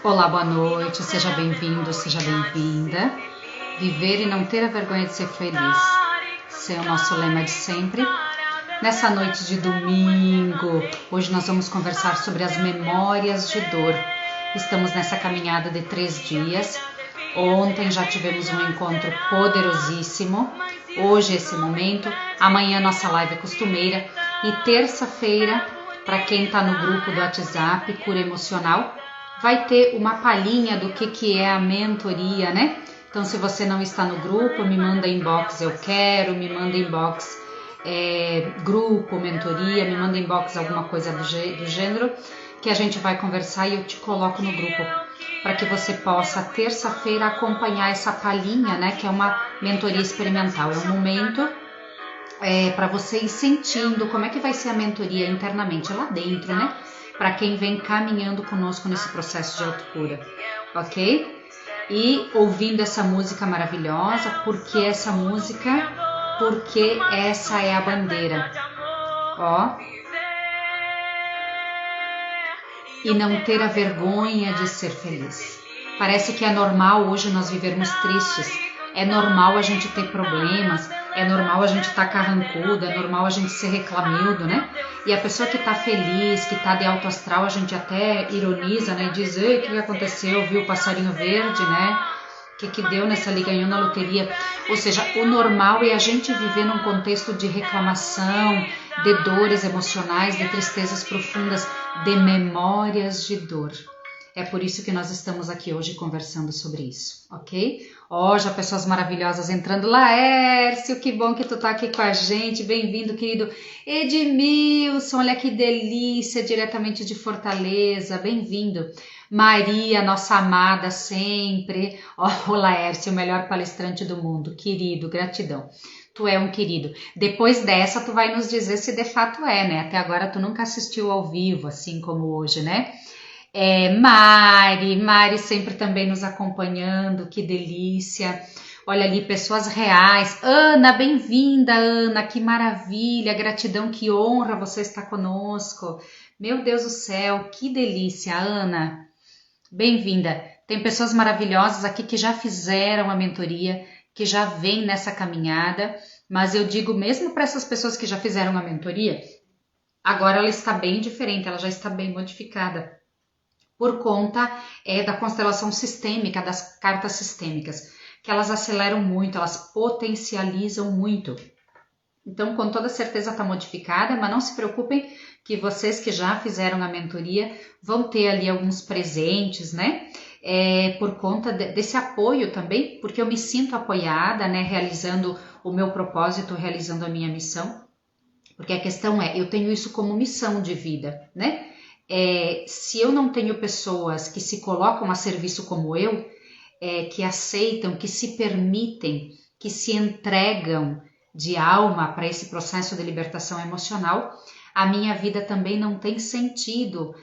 Olá, boa noite, seja bem-vindo, seja bem-vinda. Viver e não ter a vergonha de ser feliz. Esse é o nosso lema de sempre. Nessa noite de domingo, hoje nós vamos conversar sobre as memórias de dor. Estamos nessa caminhada de 3 dias. Ontem já tivemos um encontro poderosíssimo. Hoje esse momento, amanhã nossa live costumeira e terça-feira, para quem está no grupo do WhatsApp, Cura Emocional, vai ter uma palhinha do que é a mentoria, né? Então, se você não está no grupo, me manda inbox eu quero, me manda inbox grupo, mentoria, me manda inbox alguma coisa do gênero, que a gente vai conversar e eu te coloco no grupo, para que você possa, terça-feira, acompanhar essa palhinha, né? Que é uma mentoria experimental, é um momento para você ir sentindo como é que vai ser a mentoria internamente, lá dentro, né? Para quem vem caminhando conosco nesse processo de autocura, ok? E ouvindo essa música maravilhosa, porque essa é a bandeira, ó. E não ter a vergonha de ser feliz. Parece que é normal hoje nós vivermos tristes, é normal a gente ter problemas, é normal a gente estar carrancudo, é normal a gente ser reclamildo, né? E a pessoa que está feliz, que está de alto astral, a gente até ironiza, né? E diz, o que aconteceu? Viu o passarinho verde, né? O que deu nessa ali, ganhou na loteria? Ou seja, o normal é a gente viver num contexto de reclamação, de dores emocionais, de tristezas profundas, de memórias de dor. É por isso que nós estamos aqui hoje conversando sobre isso, ok? Ó, já pessoas maravilhosas entrando. Laércio, que bom que tu tá aqui com a gente. Bem-vindo, querido Edmilson, olha que delícia, diretamente de Fortaleza. Bem-vindo. Maria, nossa amada sempre. Ó, o Laércio, o melhor palestrante do mundo. Querido, gratidão. Tu é um querido. Depois dessa, tu vai nos dizer se de fato é, né? Até agora tu nunca assistiu ao vivo, assim como hoje, né? Mari sempre também nos acompanhando, que delícia. Olha ali, pessoas reais. Ana, bem-vinda, Ana, que maravilha, gratidão, que honra você estar conosco. Meu Deus do céu, que delícia, Ana. Bem-vinda. Tem pessoas maravilhosas aqui que já fizeram a mentoria, que já vêm nessa caminhada, mas eu digo mesmo para essas pessoas que já fizeram a mentoria, agora ela está bem diferente, ela já está bem modificada, por conta da constelação sistêmica, das cartas sistêmicas, que elas aceleram muito, elas potencializam muito. Então, com toda certeza está modificada, mas não se preocupem que vocês que já fizeram a mentoria vão ter ali alguns presentes, né? Por conta desse apoio também, porque eu me sinto apoiada, né? Realizando o meu propósito, realizando a minha missão. Porque a questão eu tenho isso como missão de vida, né? Se eu não tenho pessoas que se colocam a serviço como eu, que aceitam, que se permitem, que se entregam de alma para esse processo de libertação emocional, a minha vida também não tem sentido,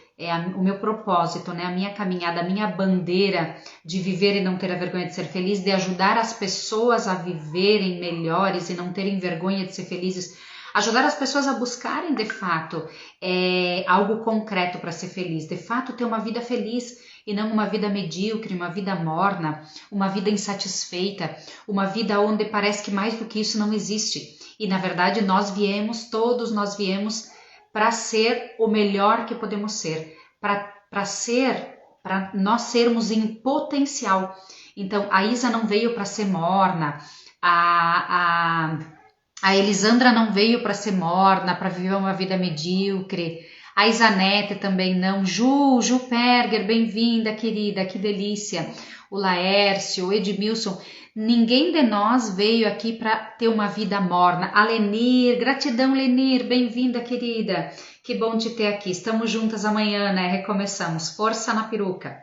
o meu propósito, né? A minha caminhada, a minha bandeira de viver e não ter a vergonha de ser feliz, de ajudar as pessoas a viverem melhores e não terem vergonha de ser felizes, ajudar as pessoas a buscarem de fato algo concreto para ser feliz, de fato ter uma vida feliz e não uma vida medíocre, uma vida morna, uma vida insatisfeita, uma vida onde parece que mais do que isso não existe. E na verdade todos nós viemos para ser o melhor que podemos ser, para nós sermos em potencial. Então a Isa não veio para ser morna, a Elisandra não veio para ser morna, para viver uma vida medíocre. A Isanete também não. Ju Perger, bem-vinda, querida, que delícia. O Laércio, o Edmilson. Ninguém de nós veio aqui para ter uma vida morna. A Lenir, gratidão, Lenir, bem-vinda, querida. Que bom te ter aqui. Estamos juntas amanhã, né? Recomeçamos. Força na peruca.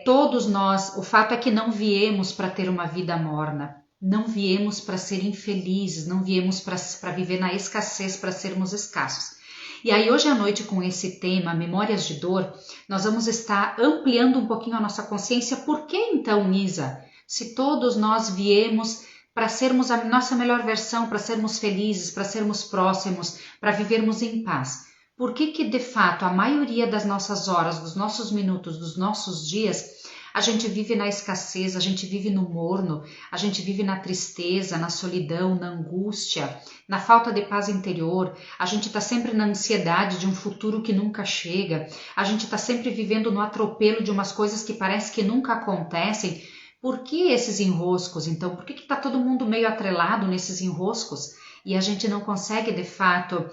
Todos nós, o fato é que não viemos para ter uma vida morna. Não viemos para ser infelizes, não viemos para viver na escassez, para sermos escassos. E aí hoje à noite, com esse tema, memórias de dor, nós vamos estar ampliando um pouquinho a nossa consciência. Por que então, Isa, se todos nós viemos para sermos a nossa melhor versão, para sermos felizes, para sermos próximos, para vivermos em paz? Por que que de fato a maioria das nossas horas, dos nossos minutos, dos nossos dias, a gente vive na escassez, a gente vive no morno, a gente vive na tristeza, na solidão, na angústia, na falta de paz interior, a gente está sempre na ansiedade de um futuro que nunca chega, a gente está sempre vivendo no atropelo de umas coisas que parece que nunca acontecem. Por que esses enroscos, então? Por que está todo mundo meio atrelado nesses enroscos e a gente não consegue, de fato,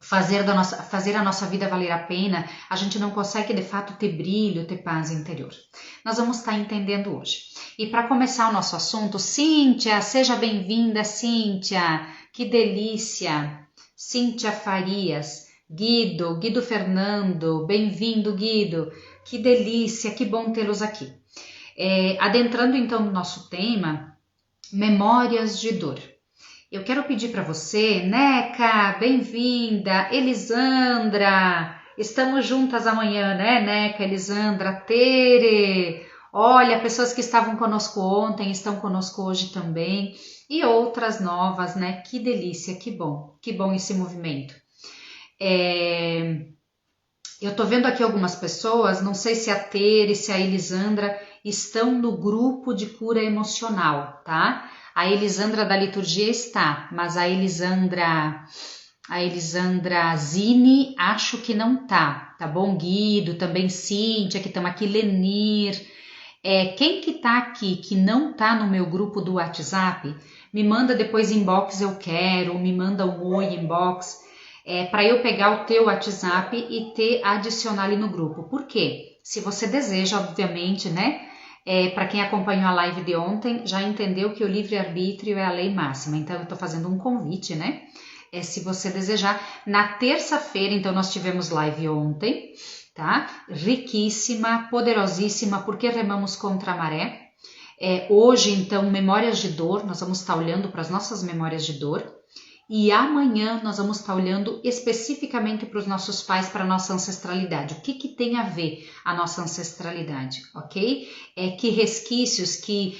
fazer a nossa vida valer a pena? A gente não consegue, de fato, ter brilho, ter paz interior. Nós vamos estar entendendo hoje. E para começar o nosso assunto, Cíntia, seja bem-vinda, Cíntia. Que delícia. Cíntia Farias, Guido Fernando, bem-vindo, Guido. Que delícia, que bom tê-los aqui. Adentrando então no nosso tema, memórias de dor. Eu quero pedir para você, Neca, bem-vinda, Elisandra, estamos juntas amanhã, né, Neca, Elisandra, Tere, olha, pessoas que estavam conosco ontem estão conosco hoje também, e outras novas, né, que delícia, que bom esse movimento. Eu tô vendo aqui algumas pessoas, não sei se a Tere, se a Elisandra estão no grupo de cura emocional, tá? A Elisandra da liturgia está, mas a Elisandra Zini acho que não tá bom? Guido, também Cíntia, que estão aqui, Lenir. Quem que tá aqui, que não tá no meu grupo do WhatsApp, me manda depois inbox, eu quero, me manda um oi inbox, para eu pegar o teu WhatsApp e te adicionar ali no grupo. Por quê? Se você deseja, obviamente, né? Para quem acompanhou a live de ontem, já entendeu que o livre-arbítrio é a lei máxima. Então, eu estou fazendo um convite, né? Se você desejar. Na terça-feira, então, nós tivemos live ontem, tá? Riquíssima, poderosíssima, porque remamos contra a maré. Hoje, então, memórias de dor. Nós vamos estar olhando para as nossas memórias de dor. E amanhã nós vamos estar olhando especificamente para os nossos pais, para a nossa ancestralidade. O que que tem a ver a nossa ancestralidade, ok? Que resquícios, que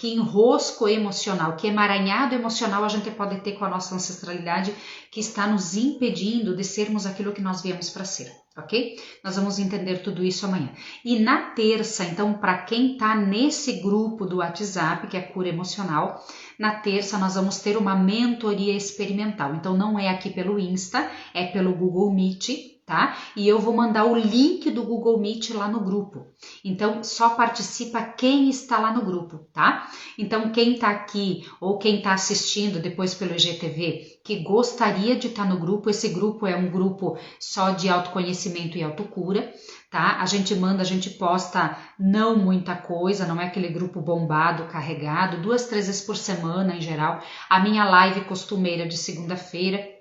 enrosco emocional, que emaranhado emocional a gente pode ter com a nossa ancestralidade que está nos impedindo de sermos aquilo que nós viemos para ser, ok? Nós vamos entender tudo isso amanhã. E na terça, então, para quem está nesse grupo do WhatsApp, que é Cura Emocional, na terça nós vamos ter uma mentoria experimental. Então não é aqui pelo Insta, é pelo Google Meet, tá? E eu vou mandar o link do Google Meet lá no grupo. Então só participa quem está lá no grupo, tá? Então quem tá aqui ou quem tá assistindo depois pelo IGTV que gostaria de estar no grupo, esse grupo é um grupo só de autoconhecimento e autocura, tá? A gente posta não muita coisa, não é aquele grupo bombado, carregado, 2, 3 vezes por semana em geral, a minha live costumeira de segunda-feira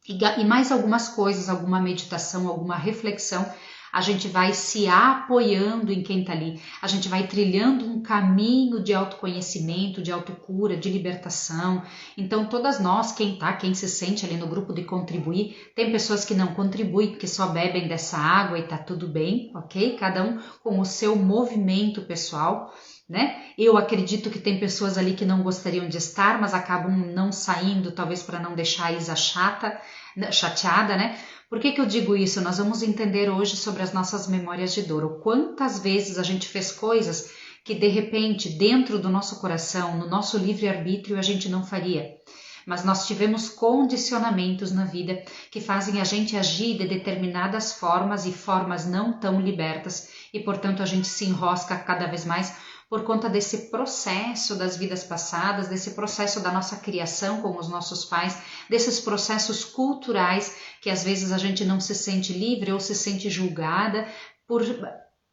e mais algumas coisas, alguma meditação, alguma reflexão, a gente vai se apoiando em quem tá ali, a gente vai trilhando um caminho de autoconhecimento, de autocura, de libertação. Então todas nós, quem se sente ali no grupo de contribuir, tem pessoas que não contribuem, que só bebem dessa água e tá tudo bem, ok? Cada um com o seu movimento pessoal, né? Eu acredito que tem pessoas ali que não gostariam de estar, mas acabam não saindo, talvez para não deixar a Isa chateada, né? Por que eu digo isso? Nós vamos entender hoje sobre as nossas memórias de dor. O quantas vezes a gente fez coisas que de repente dentro do nosso coração, no nosso livre-arbítrio, a gente não faria. Mas nós tivemos condicionamentos na vida que fazem a gente agir de determinadas formas e formas não tão libertas e, portanto, a gente se enrosca cada vez mais por conta desse processo das vidas passadas, desse processo da nossa criação com os nossos pais, desses processos culturais que às vezes a gente não se sente livre ou se sente julgada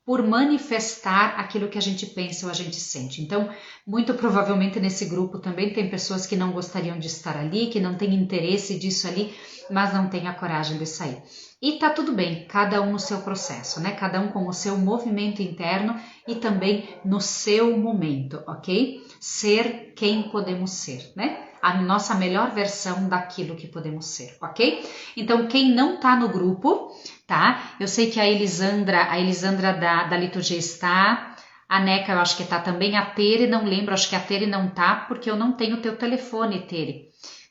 por manifestar aquilo que a gente pensa ou a gente sente. Então, muito provavelmente nesse grupo também tem pessoas que não gostariam de estar ali, que não têm interesse disso ali, mas não têm a coragem de sair. E tá tudo bem, cada um no seu processo, né? Cada um com o seu movimento interno e também no seu momento, ok? Ser quem podemos ser, né? A nossa melhor versão daquilo que podemos ser, ok? Então, quem não tá no grupo, tá? Eu sei que a Elisandra da liturgia está, a Neca eu acho que tá também, a Tere não lembro, acho que a Tere não tá, porque eu não tenho teu telefone, Tere,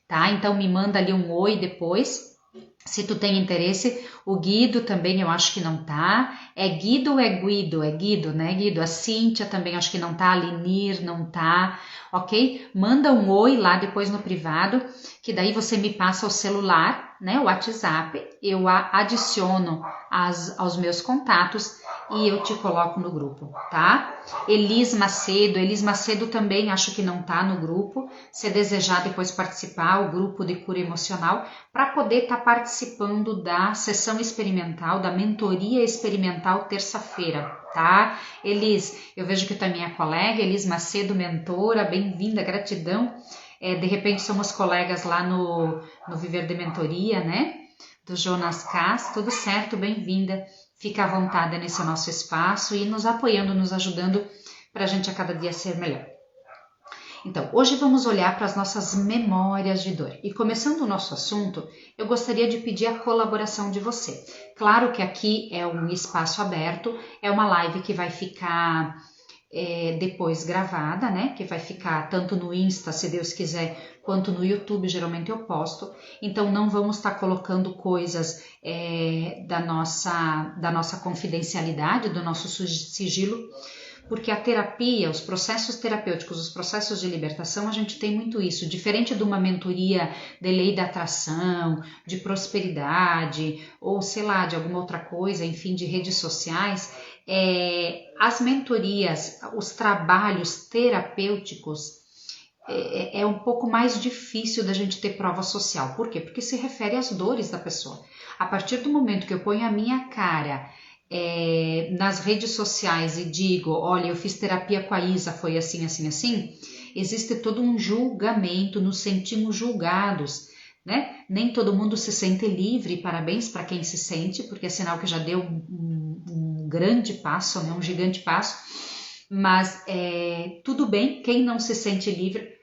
tá? Então me manda ali um oi depois, Se tu tem interesse, o Guido também eu acho que não tá. É Guido ou é Guido? É Guido, né, Guido? A Cíntia também acho que não tá. A Linir não tá, ok? Manda um oi lá depois no privado, que daí você me passa o celular, né, o WhatsApp, eu adiciono aos meus contatos e eu te coloco no grupo, tá? Elis Macedo também acho que não tá no grupo. Se desejar depois participar, o grupo de cura emocional, para poder estar participando da sessão experimental, da mentoria experimental terça-feira, tá? Elis, eu vejo que tu é minha colega, Elis Macedo, mentora, bem-vinda, gratidão. De repente somos colegas lá no Viver de Mentoria, né? Do Jonas Kass, tudo certo, bem-vinda. Fica à vontade nesse nosso espaço e nos apoiando, nos ajudando para a gente a cada dia ser melhor. Então, hoje vamos olhar para as nossas memórias de dor. E começando o nosso assunto, eu gostaria de pedir a colaboração de você. Claro que aqui é um espaço aberto, é uma live que vai ficar depois gravada, né? Que vai ficar tanto no Insta, se Deus quiser, quanto no YouTube, geralmente eu posto. Então, não vamos estar colocando coisas da nossa confidencialidade, do nosso sigilo, porque a terapia, os processos terapêuticos, os processos de libertação, a gente tem muito isso. Diferente de uma mentoria de lei da atração, de prosperidade, ou sei lá, de alguma outra coisa, enfim, de redes sociais, as mentorias, os trabalhos terapêuticos, é um pouco mais difícil da gente ter prova social. Por quê? Porque se refere às dores da pessoa. A partir do momento que eu ponho a minha cara nas redes sociais e digo, olha, eu fiz terapia com a Isa, foi assim, assim, assim, existe todo um julgamento, nos sentimos julgados, né? Nem todo mundo se sente livre, parabéns para quem se sente, porque é sinal que já deu um grande passo, né? Um gigante passo, mas tudo bem quem não se sente livre,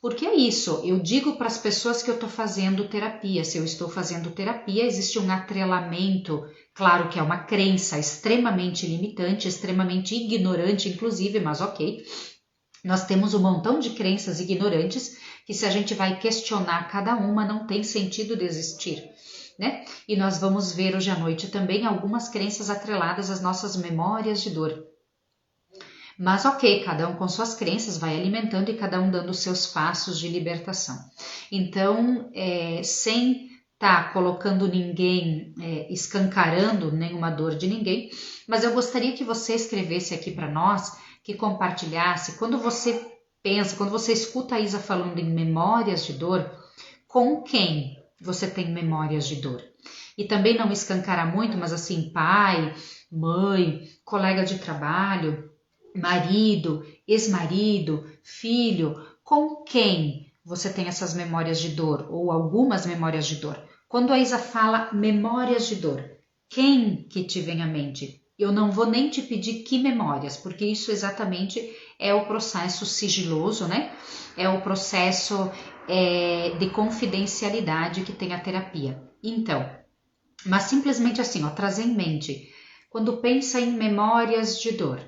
porque é isso, eu digo para as pessoas que eu estou fazendo terapia, se eu estou fazendo terapia, existe um atrelamento, claro que é uma crença extremamente limitante, extremamente ignorante, inclusive, mas ok, nós temos um montão de crenças ignorantes que se a gente vai questionar cada uma, não tem sentido de existir, né? E nós vamos ver hoje à noite também algumas crenças atreladas às nossas memórias de dor. Mas ok, cada um com suas crenças vai alimentando e cada um dando os seus passos de libertação. Então, sem estar colocando ninguém, escancarando nenhuma dor de ninguém, mas eu gostaria que você escrevesse aqui para nós, que compartilhasse, quando você pensa, quando você escuta a Isa falando em memórias de dor, com quem você tem memórias de dor? E também não escancarar muito, mas assim, pai, mãe, colega de trabalho, marido, ex-marido, filho, com quem você tem essas memórias de dor ou algumas memórias de dor? Quando a Isa fala memórias de dor, quem que te vem à mente? Eu não vou nem te pedir que memórias, porque isso exatamente é o processo sigiloso, né? É o processo de confidencialidade que tem a terapia. Então, mas simplesmente assim, ó, trazer em mente, quando pensa em memórias de dor,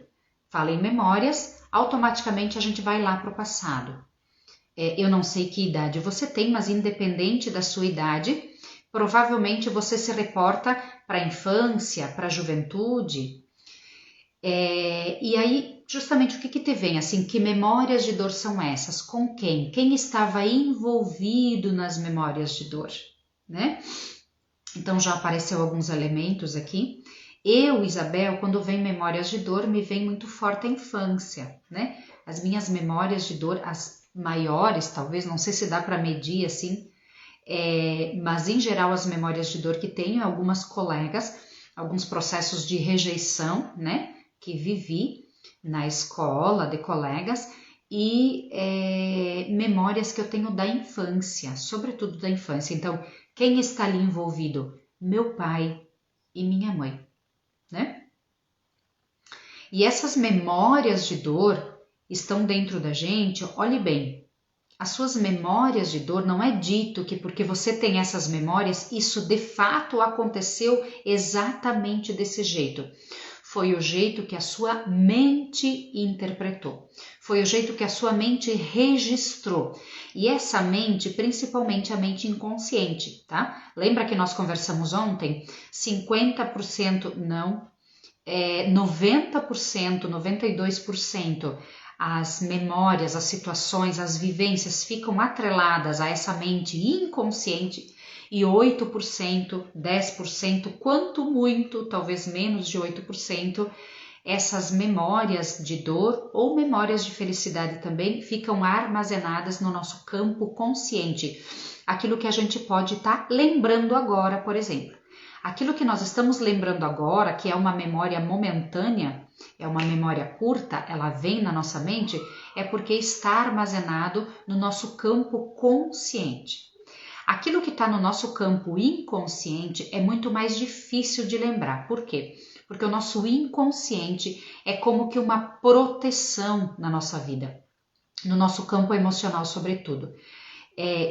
fala em memórias, automaticamente a gente vai lá para o passado. Eu não sei que idade você tem, mas independente da sua idade, provavelmente você se reporta para a infância, para a juventude. E aí, justamente o que te vem? Assim, que memórias de dor são essas? Com quem? Quem estava envolvido nas memórias de dor? Né? Então já apareceu alguns elementos aqui. Eu, Isabel, quando vem memórias de dor, me vem muito forte a infância, né? As minhas memórias de dor, as maiores, talvez, não sei se dá para medir assim, mas em geral as memórias de dor que tenho, algumas colegas, alguns processos de rejeição, né? Que vivi na escola, de colegas, e memórias que eu tenho da infância, sobretudo da infância. Então, quem está ali envolvido? Meu pai e minha mãe. Né? E essas memórias de dor estão dentro da gente, olhe bem, as suas memórias de dor não é dito que porque você tem essas memórias, isso de fato aconteceu exatamente desse jeito. Foi o jeito que a sua mente interpretou. Foi o jeito que a sua mente registrou. E essa mente, principalmente a mente inconsciente, tá? Lembra que nós conversamos ontem? 50% não, 90%, 92%. As memórias, as situações, as vivências ficam atreladas a essa mente inconsciente e 8%, 10%, quanto muito, talvez menos de 8%, essas memórias de dor ou memórias de felicidade também ficam armazenadas no nosso campo consciente. Aquilo que a gente pode estar lembrando agora, por exemplo. Aquilo que nós estamos lembrando agora, que é uma memória momentânea, é uma memória curta, ela vem na nossa mente, é porque está armazenado no nosso campo consciente. Aquilo que está no nosso campo inconsciente é muito mais difícil de lembrar. Por quê? Porque o nosso inconsciente é como que uma proteção na nossa vida, no nosso campo emocional, sobretudo.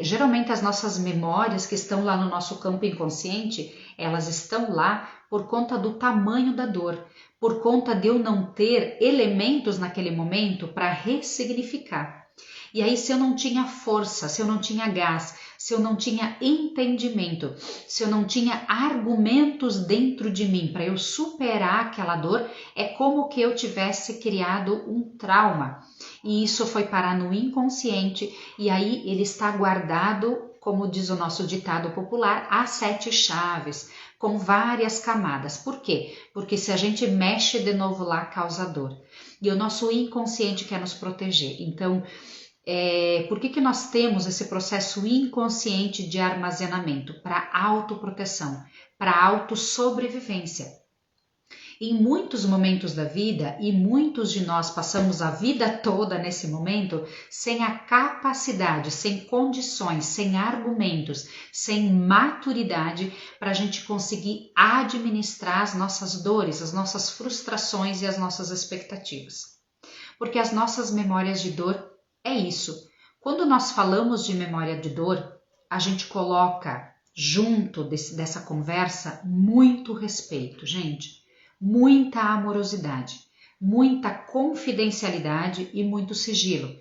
Geralmente as nossas memórias que estão lá no nosso campo inconsciente, elas estão lá por conta do tamanho da dor, por conta de eu não ter elementos naquele momento para ressignificar. E aí, se eu não tinha força, se eu não tinha gás, se eu não tinha entendimento, se eu não tinha argumentos dentro de mim para eu superar aquela dor, é como que eu tivesse criado um trauma. E isso foi parar no inconsciente e aí ele está guardado, como diz o nosso ditado popular, a 7 chaves, com várias camadas. Por quê? Porque se a gente mexe de novo lá, causa dor. E o nosso inconsciente quer nos proteger. Então, por que nós temos esse processo inconsciente de armazenamento? Para autoproteção, para autossobrevivência. Em muitos momentos da vida, e muitos de nós passamos a vida toda nesse momento, sem a capacidade, sem condições, sem argumentos, sem maturidade para a gente conseguir administrar as nossas dores, as nossas frustrações e as nossas expectativas. Porque as nossas memórias de dor é isso. Quando nós falamos de memória de dor, a gente coloca junto dessa conversa muito respeito, gente. Muita amorosidade, muita confidencialidade e muito sigilo,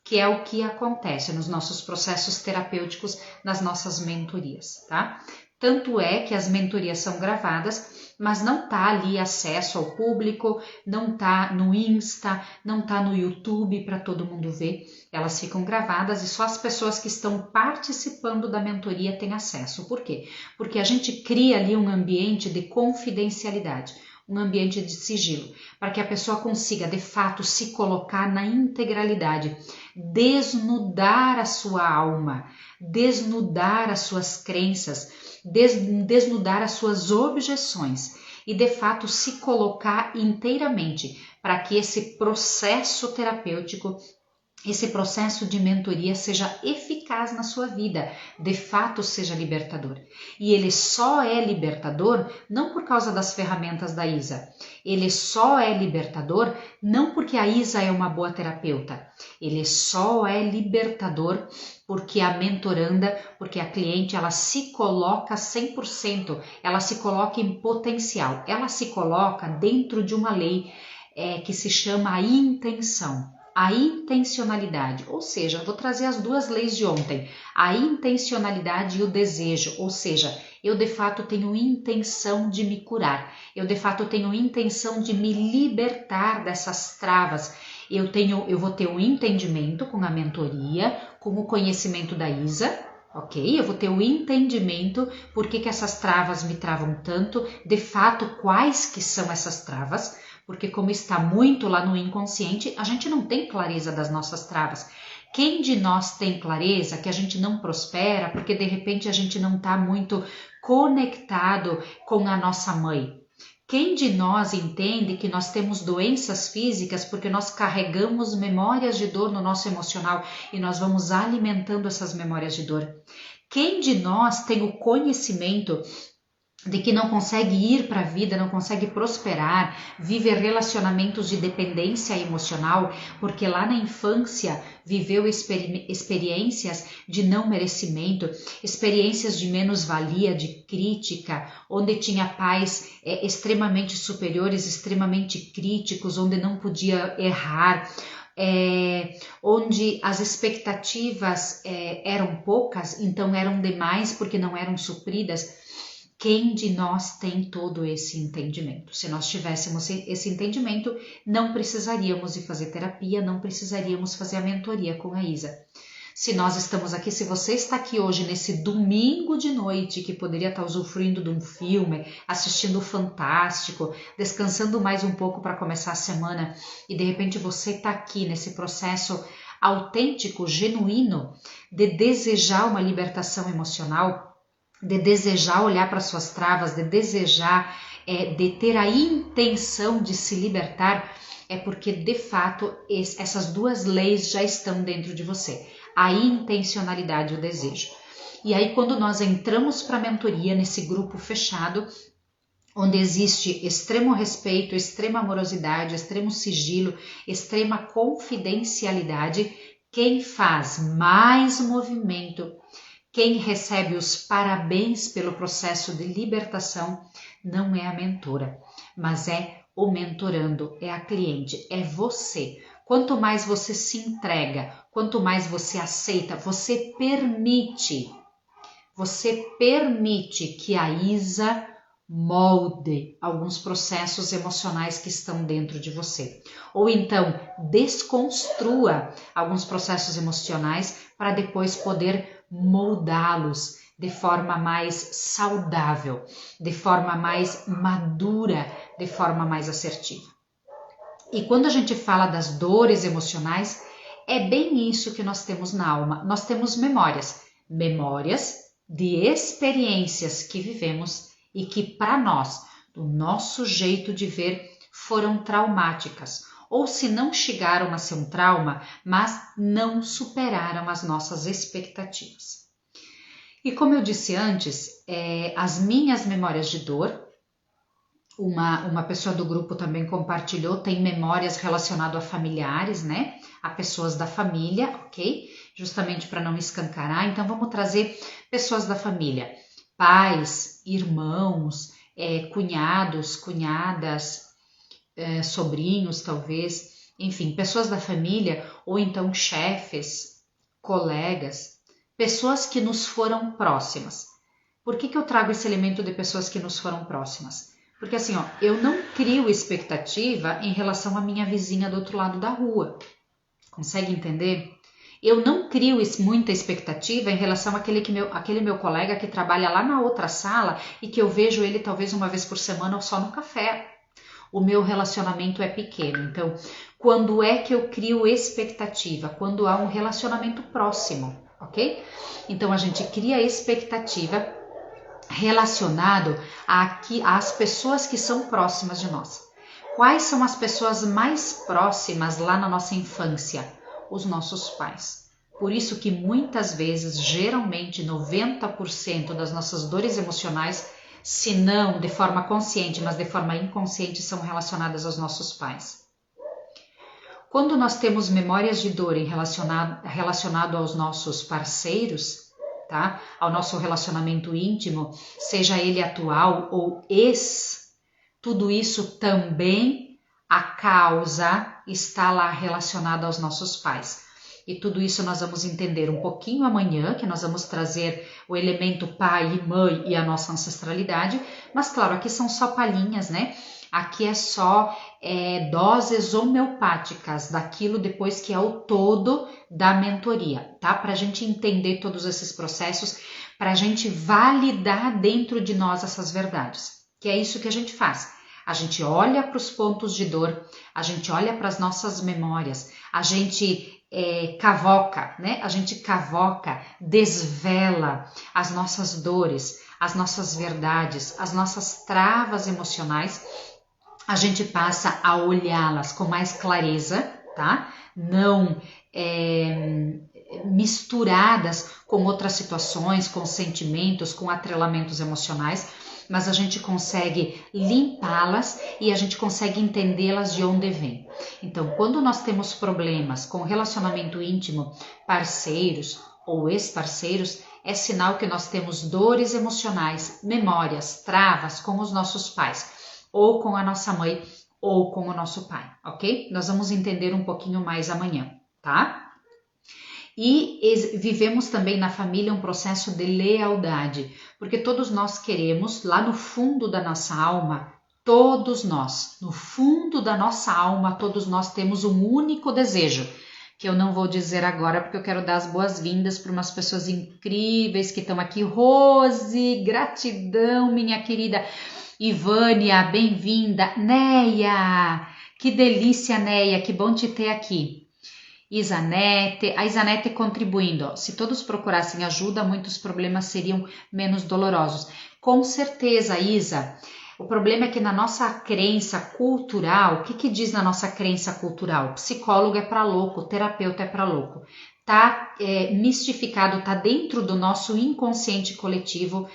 que é o que acontece nos nossos processos terapêuticos, nas nossas mentorias, tá? Tanto é que as mentorias são gravadas, mas não tá ali acesso ao público, não tá no Insta, não tá no YouTube para todo mundo ver. Elas ficam gravadas e só as pessoas que estão participando da mentoria têm acesso. Por quê? Porque a gente cria ali um ambiente de confidencialidade, um ambiente de sigilo, para que a pessoa consiga, de fato, se colocar na integralidade, desnudar a sua alma, desnudar as suas crenças, desnudar as suas objeções e, de fato, se colocar inteiramente para que esse processo terapêutico, esse processo de mentoria seja eficaz na sua vida, de fato seja libertador. E ele só é libertador não por causa das ferramentas da Isa. Ele só é libertador não porque a Isa é uma boa terapeuta. Ele só é libertador porque a mentoranda, porque a cliente, ela se coloca 100%, ela se coloca em potencial, ela se coloca dentro de uma lei que se chama a intenção. A intencionalidade, ou seja, vou trazer as duas leis de ontem, a intencionalidade e o desejo, ou seja, eu de fato tenho intenção de me curar, eu de fato tenho intenção de me libertar dessas travas, eu vou ter um entendimento com a mentoria, com o conhecimento da Isa, ok? Eu vou ter o entendimento por que essas travas me travam tanto, de fato quais que são essas travas, porque como está muito lá no inconsciente, a gente não tem clareza das nossas travas. Quem de nós tem clareza que a gente não prospera porque de repente a gente não está muito conectado com a nossa mãe? Quem de nós entende que nós temos doenças físicas porque nós carregamos memórias de dor no nosso emocional e nós vamos alimentando essas memórias de dor? Quem de nós tem o conhecimento de que não consegue ir para a vida, não consegue prosperar, vive relacionamentos de dependência emocional, porque lá na infância viveu experiências de não merecimento, experiências de menos-valia, de crítica, onde tinha pais extremamente superiores, extremamente críticos, onde não podia errar, onde as expectativas eram poucas, então eram demais porque não eram supridas. Quem de nós tem todo esse entendimento? Se nós tivéssemos esse entendimento, não precisaríamos de fazer terapia, não precisaríamos fazer a mentoria com a Isa. Se nós estamos aqui, se você está aqui hoje nesse domingo de noite, que poderia estar usufruindo de um filme, assistindo o Fantástico, descansando mais um pouco para começar a semana, e de repente você está aqui nesse processo autêntico, genuíno, de desejar uma libertação emocional, de desejar olhar para suas travas, de desejar, de ter a intenção de se libertar, é porque de fato essas duas leis já estão dentro de você, a intencionalidade e o desejo. E aí quando nós entramos para a mentoria, nesse grupo fechado, onde existe extremo respeito, extrema amorosidade, extremo sigilo, extrema confidencialidade, quem faz mais movimento, quem recebe os parabéns pelo processo de libertação não é a mentora, mas é o mentorando, é a cliente, é você. Quanto mais você se entrega, quanto mais você aceita, você permite que a Isa molde alguns processos emocionais que estão dentro de você. Ou então desconstrua alguns processos emocionais para depois poder moldá-los de forma mais saudável, de forma mais madura, de forma mais assertiva. E quando a gente fala das dores emocionais, é bem isso que nós temos na alma. Nós temos memórias de experiências que vivemos e que para nós, do nosso jeito de ver, foram traumáticas. Ou se não chegaram a ser um trauma, mas não superaram as nossas expectativas. E como eu disse antes, as minhas memórias de dor, uma pessoa do grupo também compartilhou, tem memórias relacionadas a familiares, né? A pessoas da família, ok? Justamente para não escancarar. Então vamos trazer pessoas da família, pais, irmãos, cunhados, cunhadas, sobrinhos talvez, enfim, pessoas da família ou então chefes, colegas, pessoas que nos foram próximas. Por que eu trago esse elemento de pessoas que nos foram próximas? Porque assim, eu não crio expectativa em relação à minha vizinha do outro lado da rua. Consegue entender? Eu não crio muita expectativa em relação àquele meu colega que trabalha lá na outra sala e que eu vejo ele talvez uma vez por semana ou só no café. O meu relacionamento é pequeno. Então, quando é que eu crio expectativa? Quando há um relacionamento próximo, ok? Então, a gente cria expectativa relacionado às pessoas que são próximas de nós. Quais são as pessoas mais próximas lá na nossa infância? Os nossos pais. Por isso que muitas vezes, geralmente 90% das nossas dores emocionais, se não de forma consciente, mas de forma inconsciente, são relacionadas aos nossos pais. Quando nós temos memórias de dor relacionado aos nossos parceiros, tá? Ao nosso relacionamento íntimo, seja ele atual ou ex, tudo isso também, a causa está lá relacionada aos nossos pais. E tudo isso nós vamos entender um pouquinho amanhã, que nós vamos trazer o elemento pai e mãe e a nossa ancestralidade. Mas claro, aqui são só palhinhas, né? Aqui é só doses homeopáticas daquilo depois que é o todo da mentoria, tá? Para a gente entender todos esses processos, para a gente validar dentro de nós essas verdades. Que é isso que a gente faz. A gente olha para os pontos de dor, a gente olha para as nossas memórias, a gente cavoca, né? A gente cavoca, desvela as nossas dores, as nossas verdades, as nossas travas emocionais. A gente passa a olhá-las com mais clareza, tá? Não misturadas com outras situações, com sentimentos, com atrelamentos emocionais. mas a gente consegue limpá-las e a gente consegue entendê-las de onde vêm. Então, quando nós temos problemas com relacionamento íntimo, parceiros ou ex-parceiros, é sinal que nós temos dores emocionais, memórias, travas com os nossos pais, ou com a nossa mãe, ou com o nosso pai, ok? Nós vamos entender um pouquinho mais amanhã, tá? E vivemos também na família um processo de lealdade, porque todos nós queremos, lá no fundo da nossa alma, todos nós, no fundo da nossa alma, todos nós temos um único desejo, que eu não vou dizer agora porque eu quero dar as boas-vindas para umas pessoas incríveis que estão aqui. Rose, gratidão, minha querida. Ivânia, bem-vinda. Neia, que delícia, Neia, que bom te ter aqui. Isanete, a Isanete contribuindo. Se todos procurassem ajuda, muitos problemas seriam menos dolorosos. Com certeza, Isa. O problema é que na nossa crença cultural, o que diz na nossa crença cultural? Psicólogo é para louco, terapeuta é para louco. Tá mistificado, tá dentro do nosso inconsciente coletivo,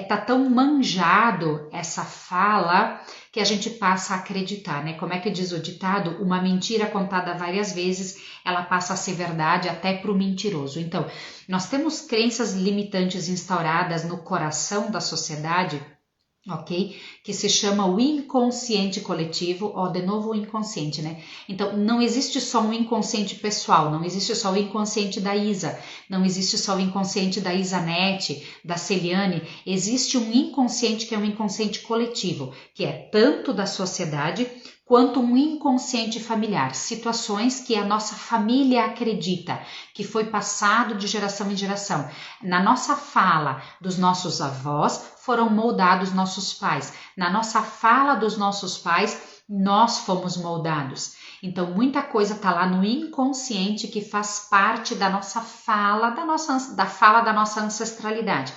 tá tão manjado essa fala que a gente passa a acreditar, né? Como é que diz o ditado? Uma mentira contada várias vezes, ela passa a ser verdade até para o mentiroso. Então, nós temos crenças limitantes instauradas no coração da sociedade, ok? Que se chama o inconsciente coletivo, de novo o inconsciente, né? Então, não existe só um inconsciente pessoal, não existe só o inconsciente da Isa, não existe só o inconsciente da Isanete, da Celiane, existe um inconsciente que é um inconsciente coletivo, que é tanto da sociedade quanto um inconsciente familiar, situações que a nossa família acredita, que foi passado de geração em geração. Na nossa fala dos nossos avós, foram moldados nossos pais. Na nossa fala dos nossos pais, nós fomos moldados. Então, muita coisa está lá no inconsciente que faz parte da nossa fala, da fala da nossa ancestralidade.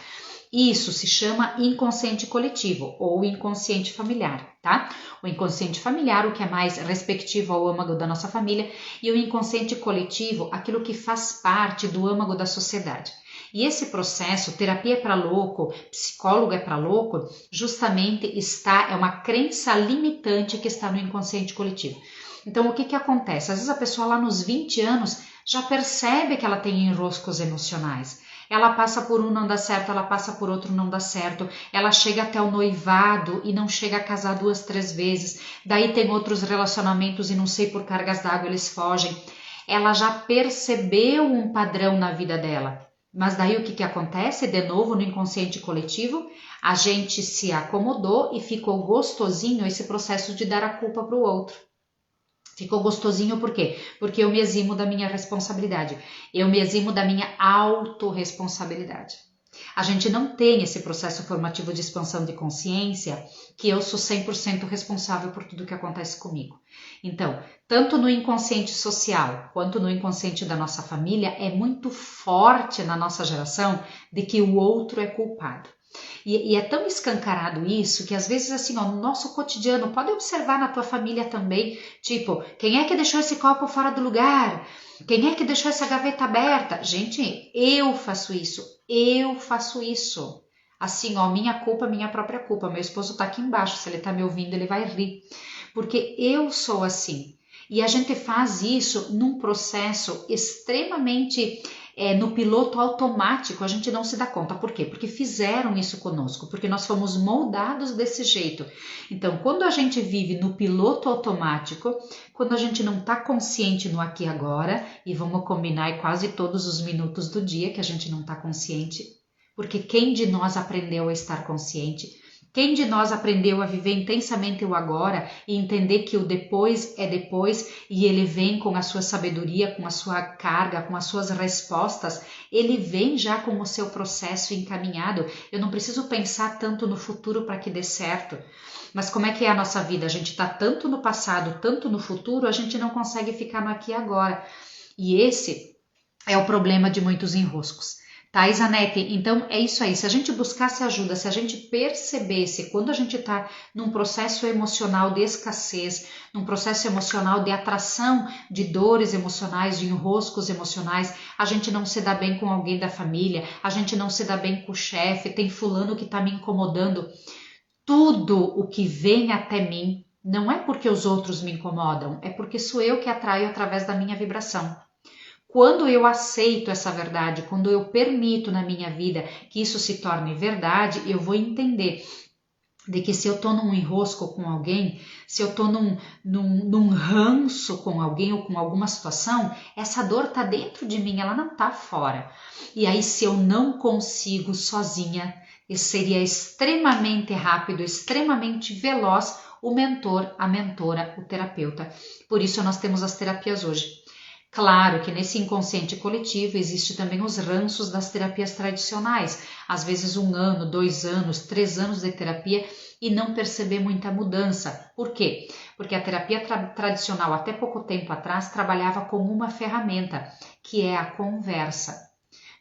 Isso se chama inconsciente coletivo ou inconsciente familiar, tá? O inconsciente familiar, o que é mais respectivo ao âmago da nossa família, e o inconsciente coletivo, aquilo que faz parte do âmago da sociedade. E esse processo, terapia é para louco, psicólogo é para louco, justamente é uma crença limitante que está no inconsciente coletivo. Então, o que acontece? Às vezes a pessoa lá nos 20 anos já percebe que ela tem enroscos emocionais. Ela passa por um, não dá certo, ela passa por outro, não dá certo, ela chega até o noivado e não chega a casar 2, 3 vezes, daí tem outros relacionamentos e não sei por cargas d'água eles fogem. Ela já percebeu um padrão na vida dela, mas daí o que acontece? De novo no inconsciente coletivo, a gente se acomodou e ficou gostosinho esse processo de dar a culpa para o outro. Ficou gostosinho por quê? Porque eu me eximo da minha responsabilidade. Eu me eximo da minha autorresponsabilidade. A gente não tem esse processo formativo de expansão de consciência que eu sou 100% responsável por tudo que acontece comigo. Então, tanto no inconsciente social quanto no inconsciente da nossa família, é muito forte na nossa geração de que o outro é culpado. E é tão escancarado isso que às vezes assim, no nosso cotidiano, pode observar na tua família também, tipo, quem é que deixou esse copo fora do lugar? Quem é que deixou essa gaveta aberta? Gente, eu faço isso. Assim, minha culpa, minha própria culpa. Meu esposo tá aqui embaixo, se ele tá me ouvindo, ele vai rir. Porque eu sou assim. E a gente faz isso num processo extremamente no piloto automático, a gente não se dá conta. Por quê? Porque fizeram isso conosco, porque nós fomos moldados desse jeito. Então, quando a gente vive no piloto automático, quando a gente não está consciente no aqui e agora, e vamos combinar quase todos os minutos do dia que a gente não está consciente, porque quem de nós aprendeu a estar consciente? Quem de nós aprendeu a viver intensamente o agora e entender que o depois é depois e ele vem com a sua sabedoria, com a sua carga, com as suas respostas, ele vem já com o seu processo encaminhado. Eu não preciso pensar tanto no futuro para que dê certo. Mas como é que é a nossa vida? A gente está tanto no passado, tanto no futuro, a gente não consegue ficar no aqui e agora. E esse é o problema de muitos enroscos. Tá, Isanete? Então é isso aí, se a gente buscasse ajuda, se a gente percebesse quando a gente está num processo emocional de escassez, num processo emocional de atração de dores emocionais, de enroscos emocionais, a gente não se dá bem com alguém da família, a gente não se dá bem com o chefe, tem fulano que está me incomodando. tudo o que vem até mim não é porque os outros me incomodam, é porque sou eu que atraio através da minha vibração. Quando eu aceito essa verdade, quando eu permito na minha vida que isso se torne verdade, eu vou entender de que se eu tô num enrosco com alguém, se eu tô num ranço com alguém ou com alguma situação, essa dor tá dentro de mim, ela não tá fora. E aí, se eu não consigo sozinha, seria extremamente rápido, extremamente veloz o mentor, a mentora, o terapeuta. Por isso nós temos as terapias hoje. Claro que nesse inconsciente coletivo existe também os ranços das terapias tradicionais, às vezes 1 ano, 2 anos, 3 anos de terapia e não perceber muita mudança. Por quê? Porque a terapia tradicional até pouco tempo atrás trabalhava como uma ferramenta, que é a conversa.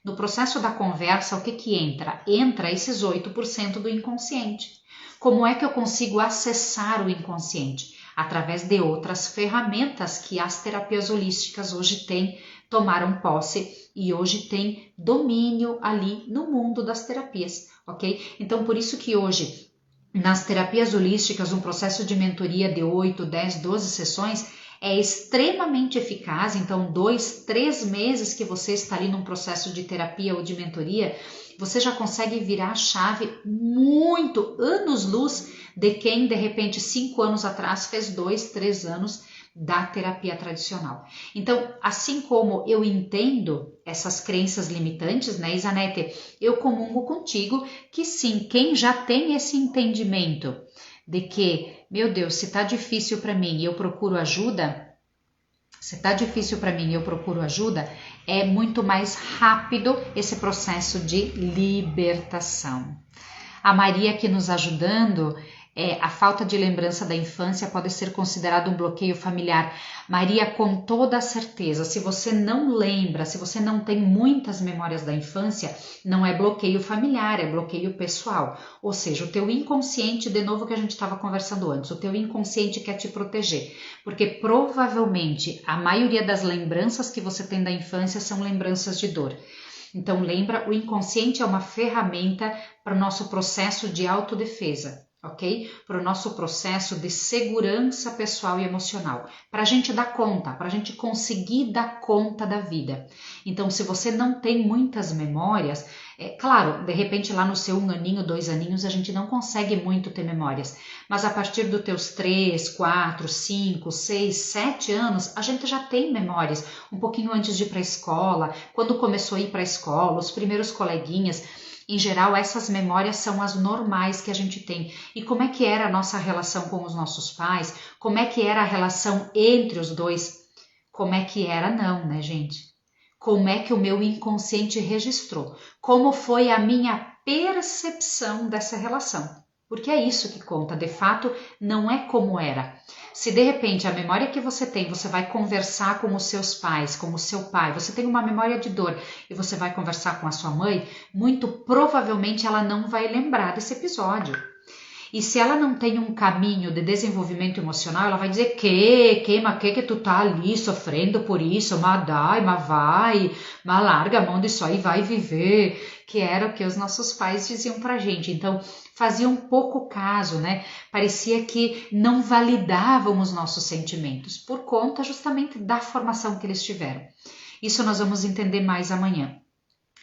No processo da conversa, o que entra? Entra esses 8% do inconsciente. Como é que eu consigo acessar o inconsciente? Através de outras ferramentas que as terapias holísticas hoje tomaram posse e hoje têm domínio ali no mundo das terapias, ok? Então, por isso que hoje, nas terapias holísticas, um processo de mentoria de 8, 10, 12 sessões é extremamente eficaz. Então, 2, 3 meses que você está ali num processo de terapia ou de mentoria, você já consegue virar a chave muito anos-luz de quem, de repente, 5 anos atrás fez 2, 3 anos da terapia tradicional. Então, assim como eu entendo essas crenças limitantes, né, Isanete, eu comungo contigo que sim, quem já tem esse entendimento de que, meu Deus, se tá difícil para mim e eu procuro ajuda, é muito mais rápido esse processo de libertação. A Maria aqui nos ajudando, a falta de lembrança da infância pode ser considerado um bloqueio familiar. Maria, com toda a certeza, se você não lembra, se você não tem muitas memórias da infância, não é bloqueio familiar, é bloqueio pessoal. Ou seja, o teu inconsciente, de novo que a gente estava conversando antes, o teu inconsciente quer te proteger, porque provavelmente a maioria das lembranças que você tem da infância são lembranças de dor. Então lembra, o inconsciente é uma ferramenta para o nosso processo de autodefesa, ok? Para o nosso processo de segurança pessoal e emocional, para a gente dar conta, para a gente conseguir dar conta da vida. Então, se você não tem muitas memórias, claro, de repente lá no seu 1 aninho, 2 aninhos, a gente não consegue muito ter memórias, mas a partir dos teus 3, 4, 5, 6, 7 anos, a gente já tem memórias, um pouquinho antes de ir para a escola, quando começou a ir para a escola, os primeiros coleguinhas. Em geral, essas memórias são as normais que a gente tem. E como é que era a nossa relação com os nossos pais? Como é que era a relação entre os dois? Como é que era? Não, né, gente? Como é que o meu inconsciente registrou? Como foi a minha percepção dessa relação? Porque é isso que conta, de fato, não é como era. Se de repente a memória que você tem, você vai conversar com os seus pais, com o seu pai, você tem uma memória de dor e você vai conversar com a sua mãe, muito provavelmente ela não vai lembrar desse episódio. E se ela não tem um caminho de desenvolvimento emocional, ela vai dizer que tu tá ali sofrendo por isso, mas dai, mas vai, mas larga a mão disso aí, vai viver, que era o que os nossos pais diziam pra gente. Então, fazia um pouco caso, né? Parecia que não validavam os nossos sentimentos, por conta justamente da formação que eles tiveram. Isso nós vamos entender mais amanhã.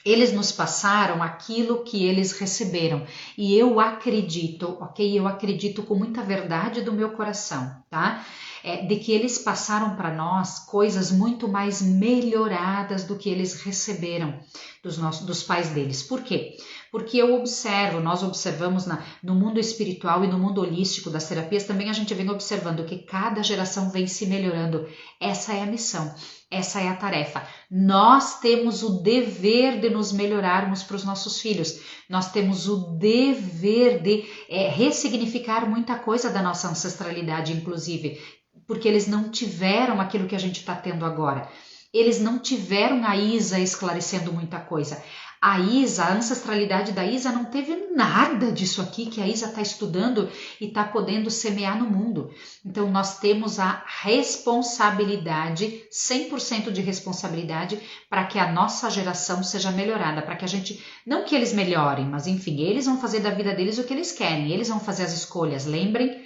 Eles nos passaram aquilo que eles receberam e eu acredito, ok? Eu acredito com muita verdade do meu coração, tá? De que eles passaram para nós coisas muito mais melhoradas do que eles receberam dos pais deles. Por quê? Porque nós observamos no mundo espiritual e no mundo holístico das terapias, também a gente vem observando que cada geração vem se melhorando. Essa é a missão. Essa é a tarefa. Nós temos o dever de nos melhorarmos para os nossos filhos. Nós temos o dever de ressignificar muita coisa da nossa ancestralidade, inclusive, porque eles não tiveram aquilo que a gente está tendo agora. Eles não tiveram a Isa esclarecendo muita coisa. A Isa, a ancestralidade da Isa não teve nada disso aqui que a Isa está estudando e está podendo semear no mundo. Então nós temos a responsabilidade, 100% de responsabilidade, para que a nossa geração seja melhorada, para que a gente, não que eles melhorem, mas enfim, eles vão fazer da vida deles o que eles querem, eles vão fazer as escolhas, lembrem?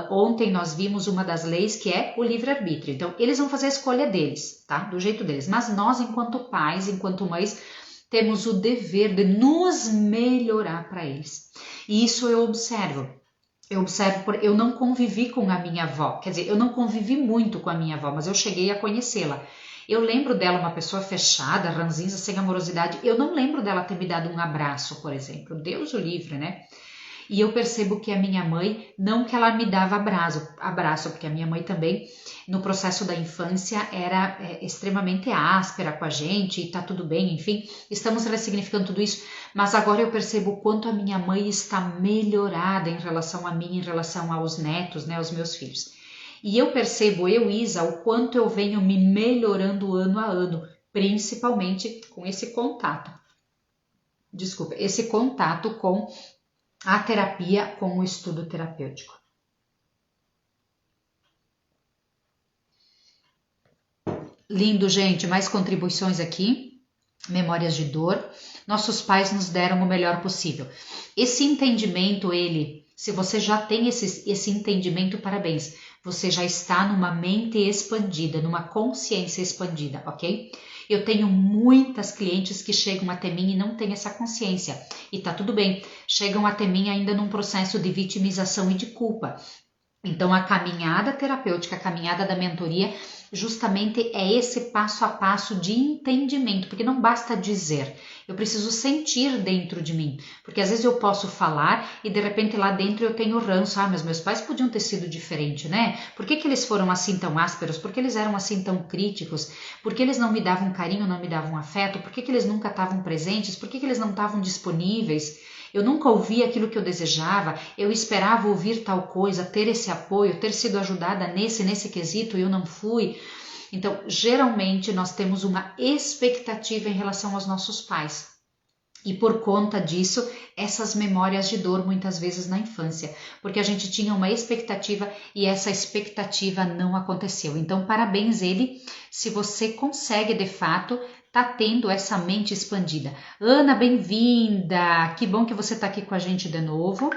Ontem nós vimos uma das leis que é o livre-arbítrio. Então, eles vão fazer a escolha deles, tá? Do jeito deles. Mas nós, enquanto pais, enquanto mães, temos o dever de nos melhorar para eles. E isso eu observo. Eu não convivi com a minha avó. Quer dizer, eu não convivi muito com a minha avó, mas eu cheguei a conhecê-la. Eu lembro dela uma pessoa fechada, ranzinza, sem amorosidade. Eu não lembro dela ter me dado um abraço, por exemplo. Deus o livre, né? E eu percebo que a minha mãe, não que ela me dava abraço, porque a minha mãe também, no processo da infância, era extremamente áspera com a gente, e tá tudo bem, enfim, estamos ressignificando tudo isso, mas agora eu percebo o quanto a minha mãe está melhorada em relação a mim, em relação aos netos, né, aos meus filhos. E eu percebo, Isa, o quanto eu venho me melhorando ano a ano, principalmente com esse contato. Desculpa, esse contato com a terapia, com o estudo terapêutico. Lindo, gente. Mais contribuições aqui. Memórias de dor. Nossos pais nos deram o melhor possível. Esse entendimento, se você já tem esse entendimento, parabéns. Você já está numa mente expandida, numa consciência expandida, ok? Eu tenho muitas clientes que chegam até mim e não têm essa consciência. E tá tudo bem. Chegam até mim ainda num processo de vitimização e de culpa. Então, a caminhada terapêutica, a caminhada da mentoria, justamente é esse passo a passo de entendimento, porque não basta dizer, eu preciso sentir dentro de mim, porque às vezes eu posso falar e de repente lá dentro eu tenho ranço, mas meus pais podiam ter sido diferentes, né? Por que eles foram assim tão ásperos? Por que eles eram assim tão críticos? Por que eles não me davam carinho, não me davam afeto? Por que eles nunca estavam presentes? Por que eles não estavam disponíveis? Eu nunca ouvi aquilo que eu desejava, eu esperava ouvir tal coisa, ter esse apoio, ter sido ajudada nesse quesito e eu não fui. Então, geralmente, nós temos uma expectativa em relação aos nossos pais. E por conta disso, essas memórias de dor muitas vezes na infância, porque a gente tinha uma expectativa e essa expectativa não aconteceu. Então, parabéns se você consegue de fato tá tendo essa mente expandida. Ana, bem-vinda! Que bom que você tá aqui com a gente de novo.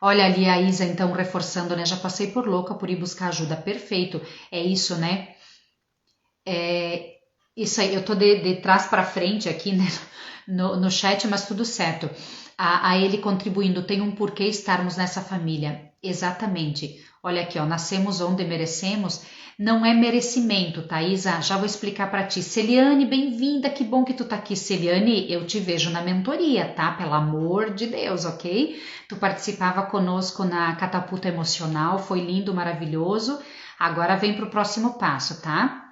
Olha ali a Isa, então, reforçando, né? Já passei por louca por ir buscar ajuda. Perfeito. É isso, né? Isso aí, eu tô de trás para frente aqui, né? No chat, mas tudo certo. A ele contribuindo, tem um porquê estarmos nessa família. Exatamente. Olha aqui, ó, nascemos onde merecemos. Não é merecimento, tá, Isa? Já vou explicar para ti. Celiane, bem-vinda, que bom que tu tá aqui. Celiane, eu te vejo na mentoria, tá? Pelo amor de Deus, ok? Tu participava conosco na catapulta emocional, foi lindo, maravilhoso. Agora vem pro próximo passo, tá?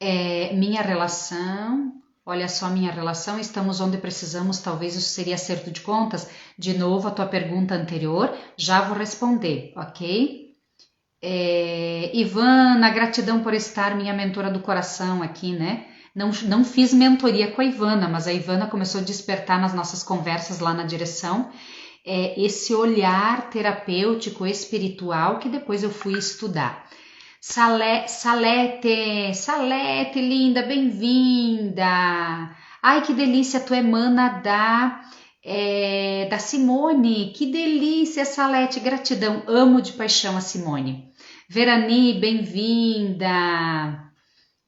Minha relação, olha só minha relação, estamos onde precisamos, talvez isso seria acerto de contas. De novo, a tua pergunta anterior, já vou responder, ok? Ivana, gratidão por estar minha mentora do coração aqui, né? Não fiz mentoria com a Ivana, mas a Ivana começou a despertar nas nossas conversas lá na direção esse olhar terapêutico, espiritual, que depois eu fui estudar. Salete, linda, bem-vinda. Ai, que delícia, tu é mana da Simone. Que delícia, Salete, gratidão. Amo de paixão a Simone. Verani, bem-vinda.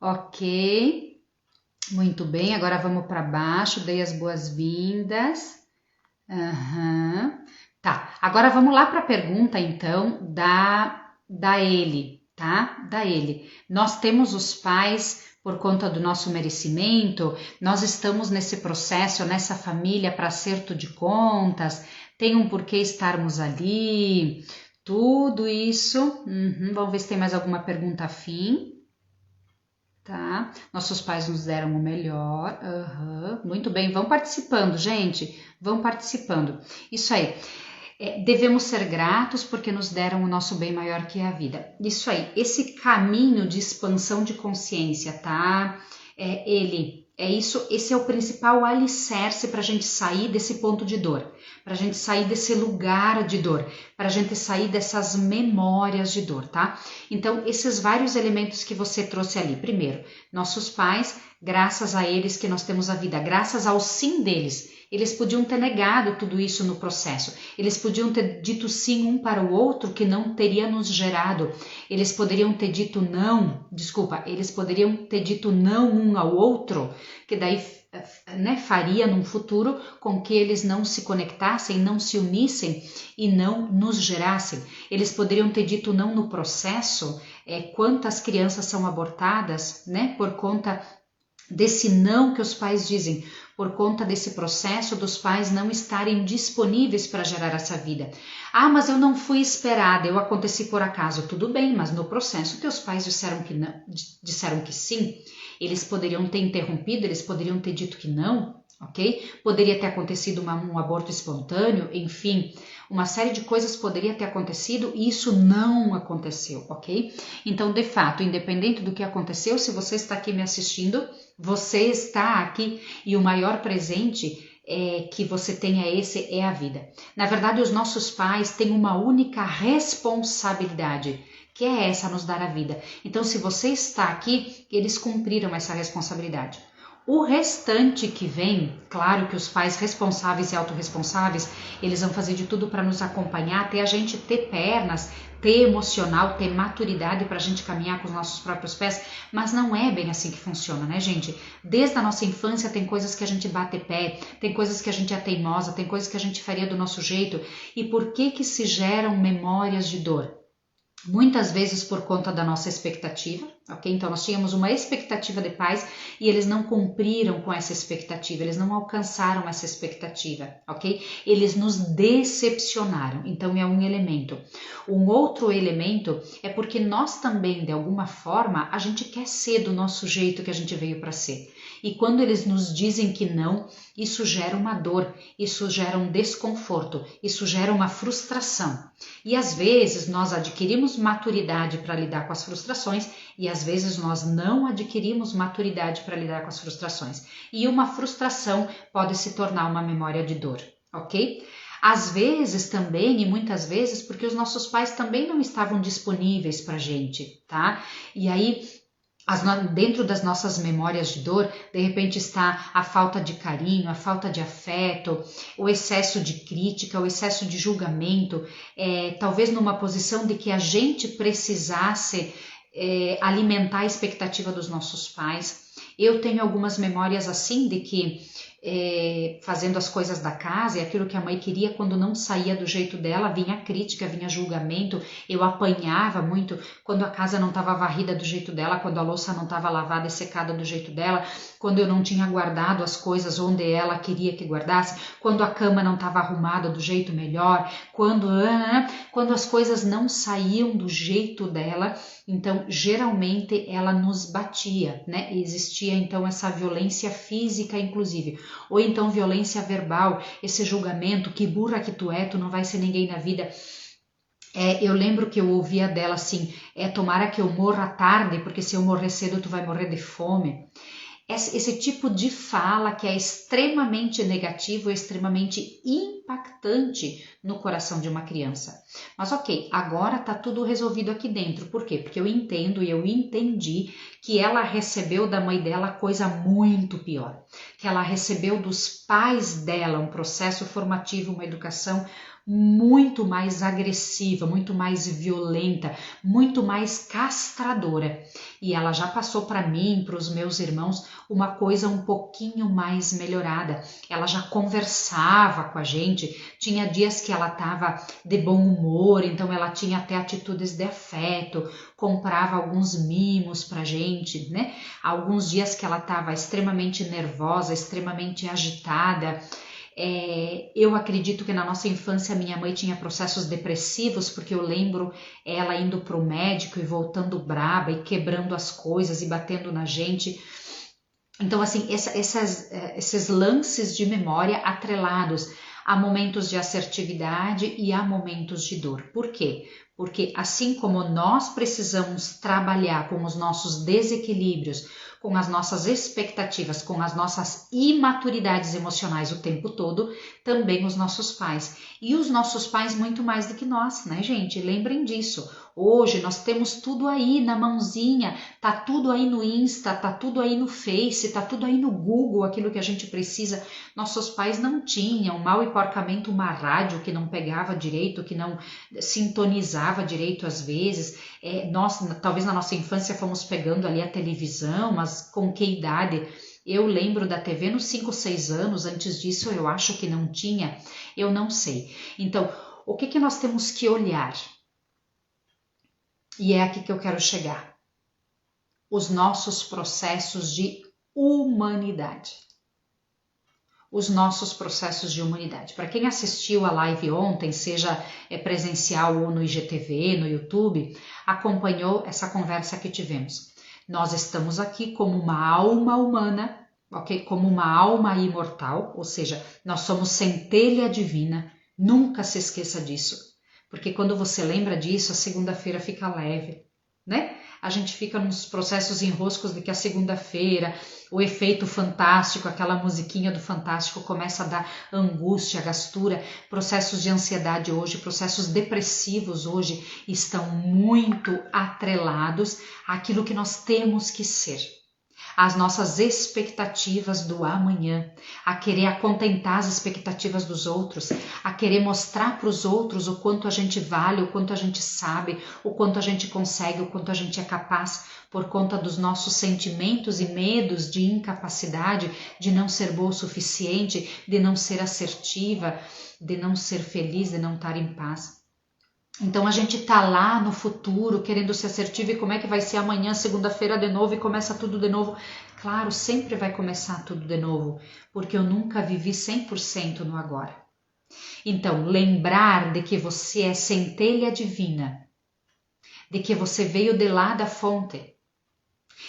Ok, muito bem, agora vamos para baixo, dei as boas-vindas. Tá, agora vamos lá para a pergunta, então, da ele. Tá? Da ele. Nós temos os pais por conta do nosso merecimento, nós estamos nesse processo, nessa família para acerto de contas, tem um porquê estarmos ali, tudo isso. Vamos ver se tem mais alguma pergunta afim. Tá? Nossos pais nos deram o melhor. Muito bem, vão participando, gente, vão participando. Isso aí. Devemos ser gratos porque nos deram o nosso bem maior que é a vida. Isso aí, esse caminho de expansão de consciência, tá? Esse é o principal alicerce para a gente sair desse ponto de dor, para a gente sair desse lugar de dor, para a gente sair dessas memórias de dor, tá? Então, esses vários elementos que você trouxe ali. Primeiro, nossos pais, graças a eles que nós temos a vida, graças ao sim deles. Eles podiam ter negado tudo isso no processo. Eles podiam ter dito sim um para o outro que não teria nos gerado. Eles poderiam ter dito não, eles poderiam ter dito não um ao outro, que daí faria num futuro com que eles não se conectassem, não se unissem e não nos gerassem. Eles poderiam ter dito não no processo, quantas crianças são abortadas, por conta desse não que os pais dizem, por conta desse processo dos pais não estarem disponíveis para gerar essa vida. Ah, mas eu não fui esperada, eu aconteci por acaso. Tudo bem, mas no processo teus pais disseram que não, disseram que sim. Eles poderiam ter interrompido, eles poderiam ter dito que não, ok? Poderia ter acontecido um aborto espontâneo, enfim, uma série de coisas poderia ter acontecido e isso não aconteceu, ok? Então, de fato, independente do que aconteceu, se você está aqui me assistindo, você está aqui e o maior presente que você tem é a vida. Na verdade, os nossos pais têm uma única responsabilidade, que é essa, nos dar a vida. Então, se você está aqui, eles cumpriram essa responsabilidade. O restante que vem, claro que os pais responsáveis e autorresponsáveis, eles vão fazer de tudo para nos acompanhar, até a gente ter pernas, ter emocional, ter maturidade para a gente caminhar com os nossos próprios pés, mas não é bem assim que funciona, né, gente? Desde a nossa infância tem coisas que a gente bate pé, tem coisas que a gente é teimosa, tem coisas que a gente faria do nosso jeito. E por que se geram memórias de dor? Muitas vezes por conta da nossa expectativa, ok? Então nós tínhamos uma expectativa de pais e eles não cumpriram com essa expectativa, eles não alcançaram essa expectativa, ok? Eles nos decepcionaram, então é um elemento. Um outro elemento é porque nós também, de alguma forma, a gente quer ser do nosso jeito que a gente veio para ser. E quando eles nos dizem que não, isso gera uma dor, isso gera um desconforto, isso gera uma frustração. E às vezes nós adquirimos maturidade para lidar com as frustrações e às vezes nós não adquirimos maturidade para lidar com as frustrações. E uma frustração pode se tornar uma memória de dor, ok? Às vezes também, e muitas vezes, porque os nossos pais também não estavam disponíveis para a gente, tá? E aí, dentro das nossas memórias de dor, de repente está a falta de carinho, a falta de afeto, o excesso de crítica, o excesso de julgamento, talvez numa posição de que a gente precisasse alimentar a expectativa dos nossos pais. Eu tenho algumas memórias assim de que fazendo as coisas da casa e aquilo que a mãe queria, quando não saía do jeito dela, vinha crítica, vinha julgamento, eu apanhava muito quando a casa não estava varrida do jeito dela, quando a louça não estava lavada e secada do jeito dela, quando eu não tinha guardado as coisas onde ela queria que guardasse, quando a cama não estava arrumada do jeito melhor, quando as coisas não saíam do jeito dela. Então, geralmente ela nos batia, né? E existia então essa violência física, inclusive, ou então violência verbal, esse julgamento, que burra que tu não vai ser ninguém na vida. Eu lembro que eu ouvia dela assim, tomara que eu morra tarde, porque se eu morrer cedo tu vai morrer de fome. Esse tipo de fala que é extremamente negativo, extremamente impactante no coração de uma criança. Mas ok, agora tá tudo resolvido aqui dentro. Por quê? Porque eu entendo e eu entendi que ela recebeu da mãe dela coisa muito pior. Que ela recebeu dos pais dela um processo formativo, uma educação muito mais agressiva, muito mais violenta, muito mais castradora. E ela já passou para mim, para os meus irmãos, uma coisa um pouquinho mais melhorada. Ela já conversava com a gente, tinha dias que ela estava de bom humor, então ela tinha até atitudes de afeto, comprava alguns mimos pra gente, né? Alguns dias que ela estava extremamente nervosa, extremamente agitada. Eu acredito que na nossa infância minha mãe tinha processos depressivos, porque eu lembro ela indo para o médico e voltando braba e quebrando as coisas e batendo na gente. Então, assim, esses lances de memória atrelados há momentos de assertividade e há momentos de dor. Por quê? Porque assim como nós precisamos trabalhar com os nossos desequilíbrios, com as nossas expectativas, com as nossas imaturidades emocionais o tempo todo, também os nossos pais. E os nossos pais muito mais do que nós, né, gente? Lembrem disso. Hoje nós temos tudo aí na mãozinha, tá tudo aí no Insta, tá tudo aí no Face, tá tudo aí no Google, aquilo que a gente precisa. Nossos pais não tinham, mal e porcamente, uma rádio que não pegava direito, que não sintonizava direito às vezes. Nós, talvez na nossa infância fomos pegando ali a televisão, mas com que idade? Eu lembro da TV nos 5, 6 anos, antes disso eu acho que não tinha, eu não sei. Então, o que nós temos que olhar? E é aqui que eu quero chegar. Os nossos processos de humanidade. Os nossos processos de humanidade. Para quem assistiu a live ontem, seja presencial ou no IGTV, no YouTube, acompanhou essa conversa que tivemos. Nós estamos aqui como uma alma humana, ok? Como uma alma imortal, ou seja, nós somos centelha divina. Nunca se esqueça disso. Porque quando você lembra disso, a segunda-feira fica leve, né? A gente fica nos processos enroscos de que a segunda-feira, o efeito fantástico, aquela musiquinha do Fantástico começa a dar angústia, gastura, processos de ansiedade hoje, processos depressivos hoje estão muito atrelados àquilo que nós temos que ser. As nossas expectativas do amanhã, a querer acontentar as expectativas dos outros, a querer mostrar para os outros o quanto a gente vale, o quanto a gente sabe, o quanto a gente consegue, o quanto a gente é capaz, por conta dos nossos sentimentos e medos de incapacidade, de não ser boa o suficiente, de não ser assertiva, de não ser feliz, de não estar em paz. Então a gente tá lá no futuro querendo ser assertivo e como é que vai ser amanhã, segunda-feira de novo e começa tudo de novo. Claro, sempre vai começar tudo de novo, porque eu nunca vivi 100% no agora. Então, lembrar de que você é centelha divina, de que você veio de lá da fonte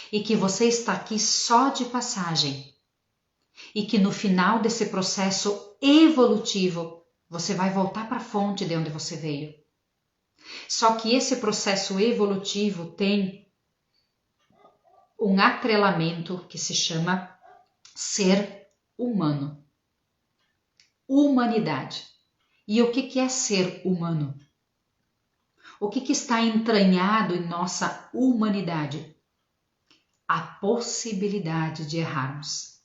e que você está aqui só de passagem e que no final desse processo evolutivo você vai voltar para a fonte de onde você veio. Só que esse processo evolutivo tem um atrelamento que se chama ser humano. Humanidade. E o que é ser humano? O que está entranhado em nossa humanidade? A possibilidade de errarmos.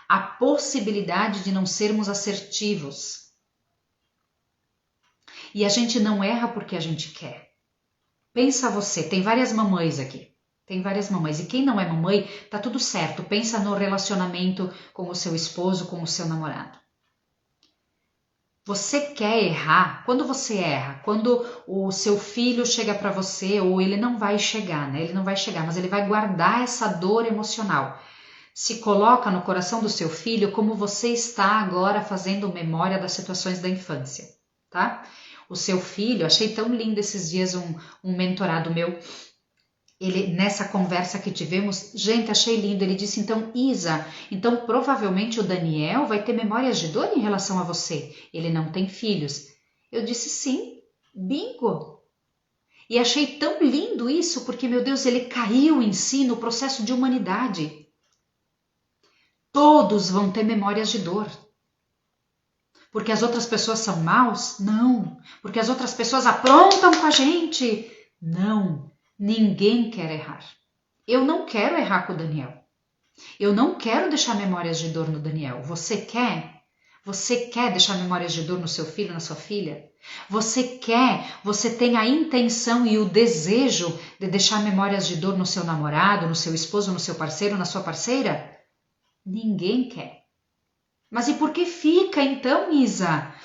A possibilidade de não sermos assertivos. E a gente não erra porque a gente quer. Pensa você, tem várias mamães aqui. Tem várias mamães. E quem não é mamãe, tá tudo certo. Pensa no relacionamento com o seu esposo, com o seu namorado. Você quer errar? Quando você erra, quando o seu filho chega para você, ou ele não vai chegar, né? Ele não vai chegar, mas ele vai guardar essa dor emocional. Se coloca no coração do seu filho como você está agora fazendo memória das situações da infância, tá? O seu filho, achei tão lindo esses dias um mentorado meu, ele nessa conversa que tivemos, gente, achei lindo, ele disse, então Isa, então provavelmente o Daniel vai ter memórias de dor em relação a você, ele não tem filhos. Eu disse sim, bingo! E achei tão lindo isso, porque meu Deus, ele caiu em si no processo de humanidade. Todos vão ter memórias de dor. Porque as outras pessoas são maus? Não. Porque as outras pessoas aprontam com a gente? Não. Ninguém quer errar. Eu não quero errar com o Daniel. Eu não quero deixar memórias de dor no Daniel. Você quer? Você quer deixar memórias de dor no seu filho, na sua filha? Você quer? Você tem a intenção e o desejo de deixar memórias de dor no seu namorado, no seu esposo, no seu parceiro, na sua parceira? Ninguém quer. Mas e por que fica então, Isa?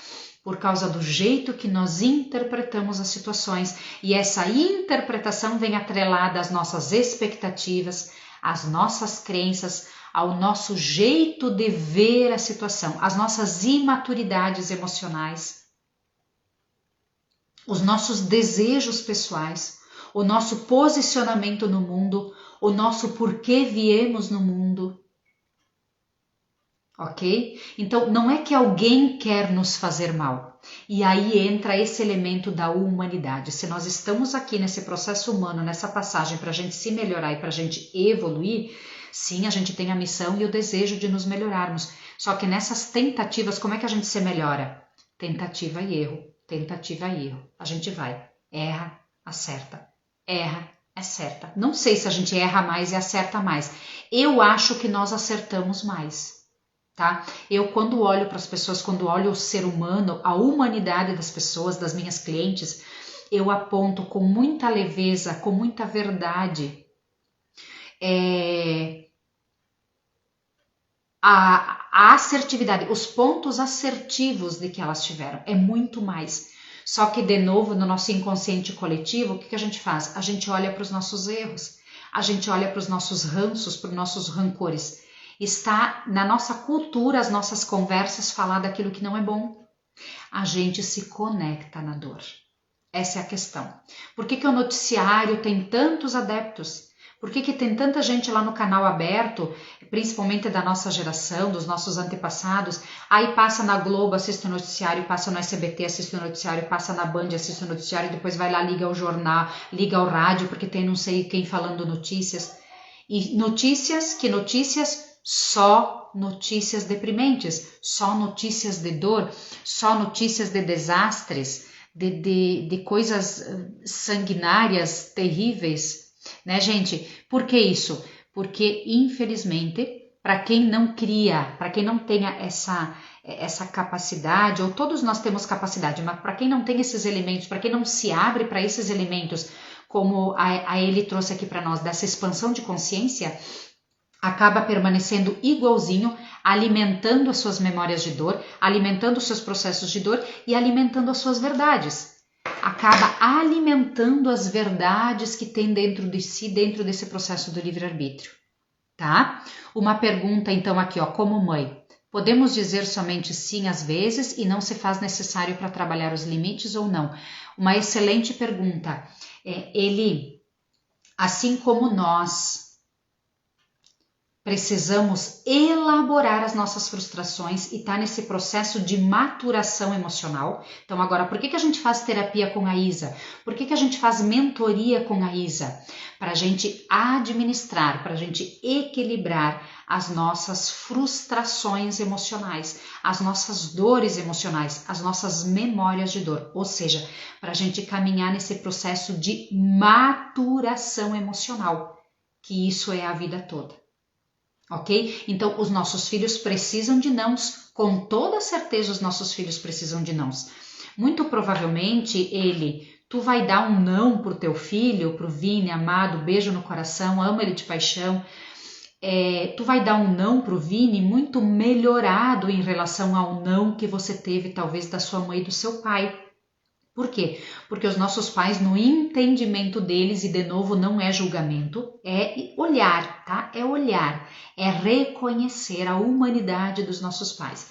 Por causa do jeito que nós interpretamos as situações. E essa interpretação vem atrelada às nossas expectativas, às nossas crenças, ao nosso jeito de ver a situação, às nossas imaturidades emocionais, os nossos desejos pessoais, o nosso posicionamento no mundo, o nosso porquê viemos no mundo. ok? Então, não é que alguém quer nos fazer mal. E aí entra esse elemento da humanidade. Se nós estamos aqui nesse processo humano, nessa passagem para a gente se melhorar e para a gente evoluir, sim, a gente tem a missão e o desejo de nos melhorarmos. Só que nessas tentativas, como é que a gente se melhora? Tentativa e erro, tentativa e erro. A gente vai, erra, acerta, erra, acerta. Não sei se a gente erra mais e acerta mais. Eu acho que nós acertamos mais. Tá? Eu, quando olho para as pessoas, quando olho o ser humano, a humanidade das pessoas, das minhas clientes, eu aponto com muita leveza, com muita verdade, a assertividade, os pontos assertivos de que elas tiveram, é muito mais. Só que, de novo, no nosso inconsciente coletivo, o que a gente faz? A gente olha para os nossos erros, a gente olha para os nossos ranços, para os nossos rancores. Está na nossa cultura, as nossas conversas, falar daquilo que não é bom. A gente se conecta na dor. Essa é a questão. Por que o noticiário tem tantos adeptos? Por que tem tanta gente lá no canal aberto, principalmente da nossa geração, dos nossos antepassados? Aí passa na Globo, assiste o noticiário, passa no SBT, assiste o noticiário, passa na Band, assiste o noticiário, depois vai lá, liga o jornal, liga o rádio, porque tem não sei quem falando notícias. E notícias, só notícias deprimentes, só notícias de dor, só notícias de desastres, de coisas sanguinárias, terríveis, né, gente? Por que isso? Porque, infelizmente, para quem não cria, para quem não tenha essa capacidade, ou todos nós temos capacidade, mas para quem não tem esses elementos, para quem não se abre para esses elementos, como a Eli trouxe aqui para nós, dessa expansão de consciência, acaba permanecendo igualzinho, alimentando as suas memórias de dor, alimentando os seus processos de dor e alimentando as suas verdades. Acaba alimentando as verdades que tem dentro de si, dentro desse processo do livre-arbítrio, tá? Uma pergunta então aqui, ó, como mãe. Podemos dizer somente sim às vezes e não se faz necessário para trabalhar os limites ou não? Uma excelente pergunta. Ele, assim como nós precisamos elaborar as nossas frustrações e tá nesse processo de maturação emocional. Então agora, por que a gente faz terapia com a Isa? Por que a gente faz mentoria com a Isa? Para a gente administrar, para a gente equilibrar as nossas frustrações emocionais, as nossas dores emocionais, as nossas memórias de dor. Ou seja, para a gente caminhar nesse processo de maturação emocional, que isso é a vida toda. Ok? Então, os nossos filhos precisam de nãos, com toda certeza os nossos filhos precisam de nãos. Muito provavelmente, tu vai dar um não pro teu filho, pro Vini, amado, beijo no coração, ama ele de paixão. Tu vai dar um não pro Vini muito melhorado em relação ao não que você teve, talvez, da sua mãe e do seu pai. Por quê? Porque os nossos pais, no entendimento deles, e de novo não é julgamento, é olhar, tá? É olhar, é reconhecer a humanidade dos nossos pais.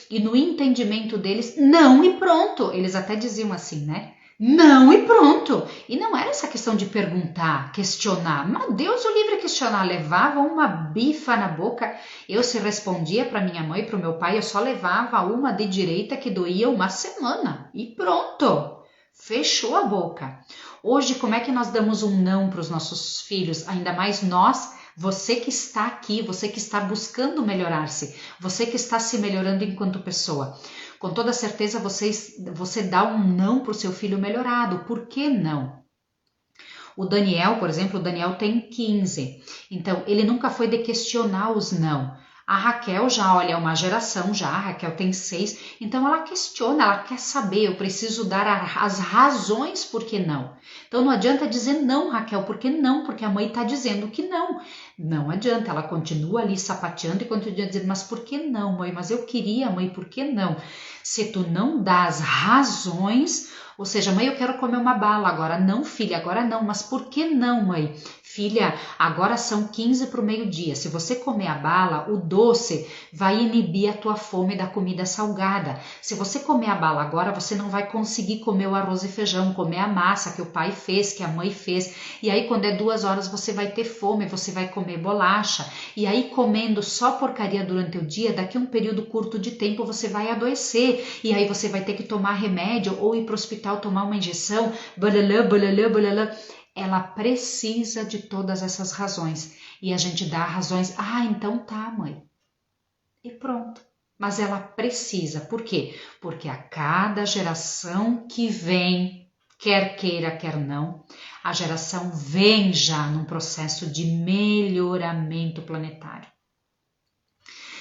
E no entendimento deles, não e pronto. Eles até diziam assim, né? Não e pronto. E não era essa questão de perguntar, questionar. Mas Deus o livre questionar. Levava uma bifa na boca. Eu se respondia para minha mãe e para o meu pai, eu só levava uma de direita que doía uma semana. E pronto. Fechou a boca. Hoje, como é que nós damos um não para os nossos filhos? Ainda mais nós, você que está aqui, você que está buscando melhorar-se, você que está se melhorando enquanto pessoa. Com toda certeza você dá um não para o seu filho melhorado. Por que não? O Daniel, por exemplo, o Daniel tem 15. Então, ele nunca foi de questionar os não. A Raquel já, olha, é uma geração já, a Raquel tem 6. Então, ela questiona, ela quer saber, eu preciso dar as razões por que não. Então, não adianta dizer não, Raquel, por que não? Porque a mãe está dizendo que não. Não adianta, ela continua ali sapateando e continua dizendo, mas por que não, mãe? Mas eu queria, mãe, por que não? Se tu não dá as razões, ou seja, mãe, eu quero comer uma bala agora. Não, filha, agora não. Mas por que não, mãe? Filha, agora são 15 para o meio-dia. Se você comer a bala, o doce vai inibir a tua fome da comida salgada. Se você comer a bala agora, você não vai conseguir comer o arroz e feijão, comer a massa que o pai fez, que a mãe fez. E aí, quando é 2 horas, você vai ter fome, você vai comer comer bolacha. E aí, comendo só porcaria durante o dia, daqui a um período curto de tempo você vai adoecer. E aí você vai ter que tomar remédio ou ir para o hospital tomar uma injeção. Balalã, balalã, balalã. Ela precisa de todas essas razões. E a gente dá razões. Ah, então tá, mãe. E pronto. Mas ela precisa. Por quê? Porque a cada geração que vem, quer queira, quer não, a geração vem já num processo de melhoramento planetário.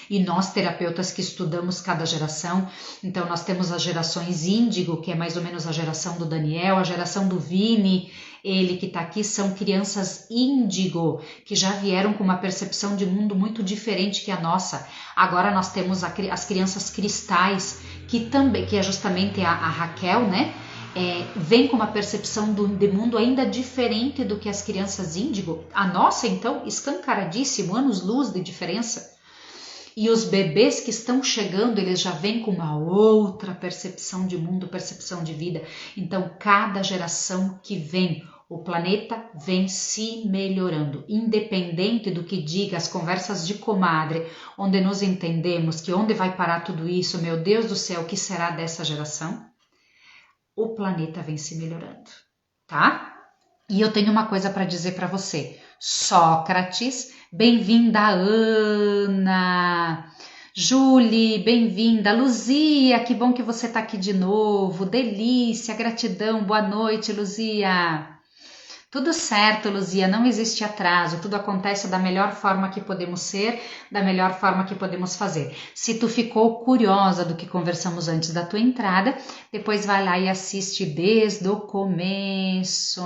E nós, terapeutas que estudamos cada geração, então nós temos as gerações índigo, que é mais ou menos a geração do Daniel, a geração do Vini, ele que está aqui, são crianças índigo, que já vieram com uma percepção de mundo muito diferente que a nossa. Agora nós temos as crianças cristais, que também, que é justamente a Raquel, né? Vem com uma percepção de mundo ainda diferente do que as crianças índigo. A nossa, então, escancaradíssimo, anos-luz de diferença. E os bebês que estão chegando, eles já vêm com uma outra percepção de mundo, percepção de vida. Então, cada geração que vem, o planeta vem se melhorando. Independente do que diga as conversas de comadre, onde nos entendemos que onde vai parar tudo isso, meu Deus do céu, o que será dessa geração? O planeta vem se melhorando, tá? E eu tenho uma coisa para dizer para você. Sócrates, bem-vinda Ana, Julie, bem-vinda, Luzia, que bom que você está aqui de novo, delícia, gratidão, boa noite, Luzia. Tudo certo, Luzia, não existe atraso, tudo acontece da melhor forma que podemos ser, da melhor forma que podemos fazer. Se tu ficou curiosa do que conversamos antes da tua entrada, depois vai lá e assiste desde o começo.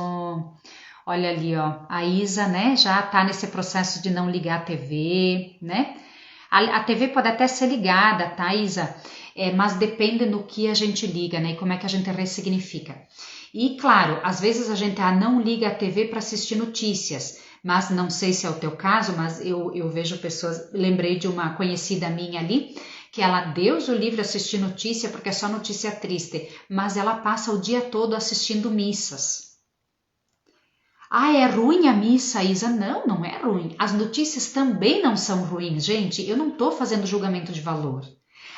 Olha ali, ó, a Isa, né, já tá nesse processo de não ligar a TV, né? A TV pode até ser ligada, tá, Isa? Mas depende no que a gente liga, né, e como é que a gente ressignifica. E claro, às vezes a gente não liga a TV para assistir notícias, mas não sei se é o teu caso, mas eu vejo pessoas, lembrei de uma conhecida minha ali, que ela, Deus o livre, assistir notícia porque é só notícia triste, mas ela passa o dia todo assistindo missas. Ah, é ruim a missa, Isa? Não, não é ruim. As notícias também não são ruins, gente. Eu não estou fazendo julgamento de valor.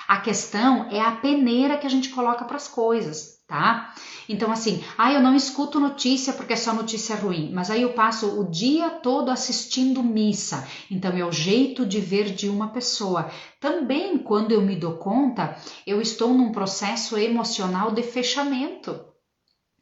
A questão é a peneira que a gente coloca para as coisas, tá? Então, assim, eu não escuto notícia porque é só notícia ruim, mas aí eu passo o dia todo assistindo missa. Então, é o jeito de ver de uma pessoa. Também, quando eu me dou conta, eu estou num processo emocional de fechamento.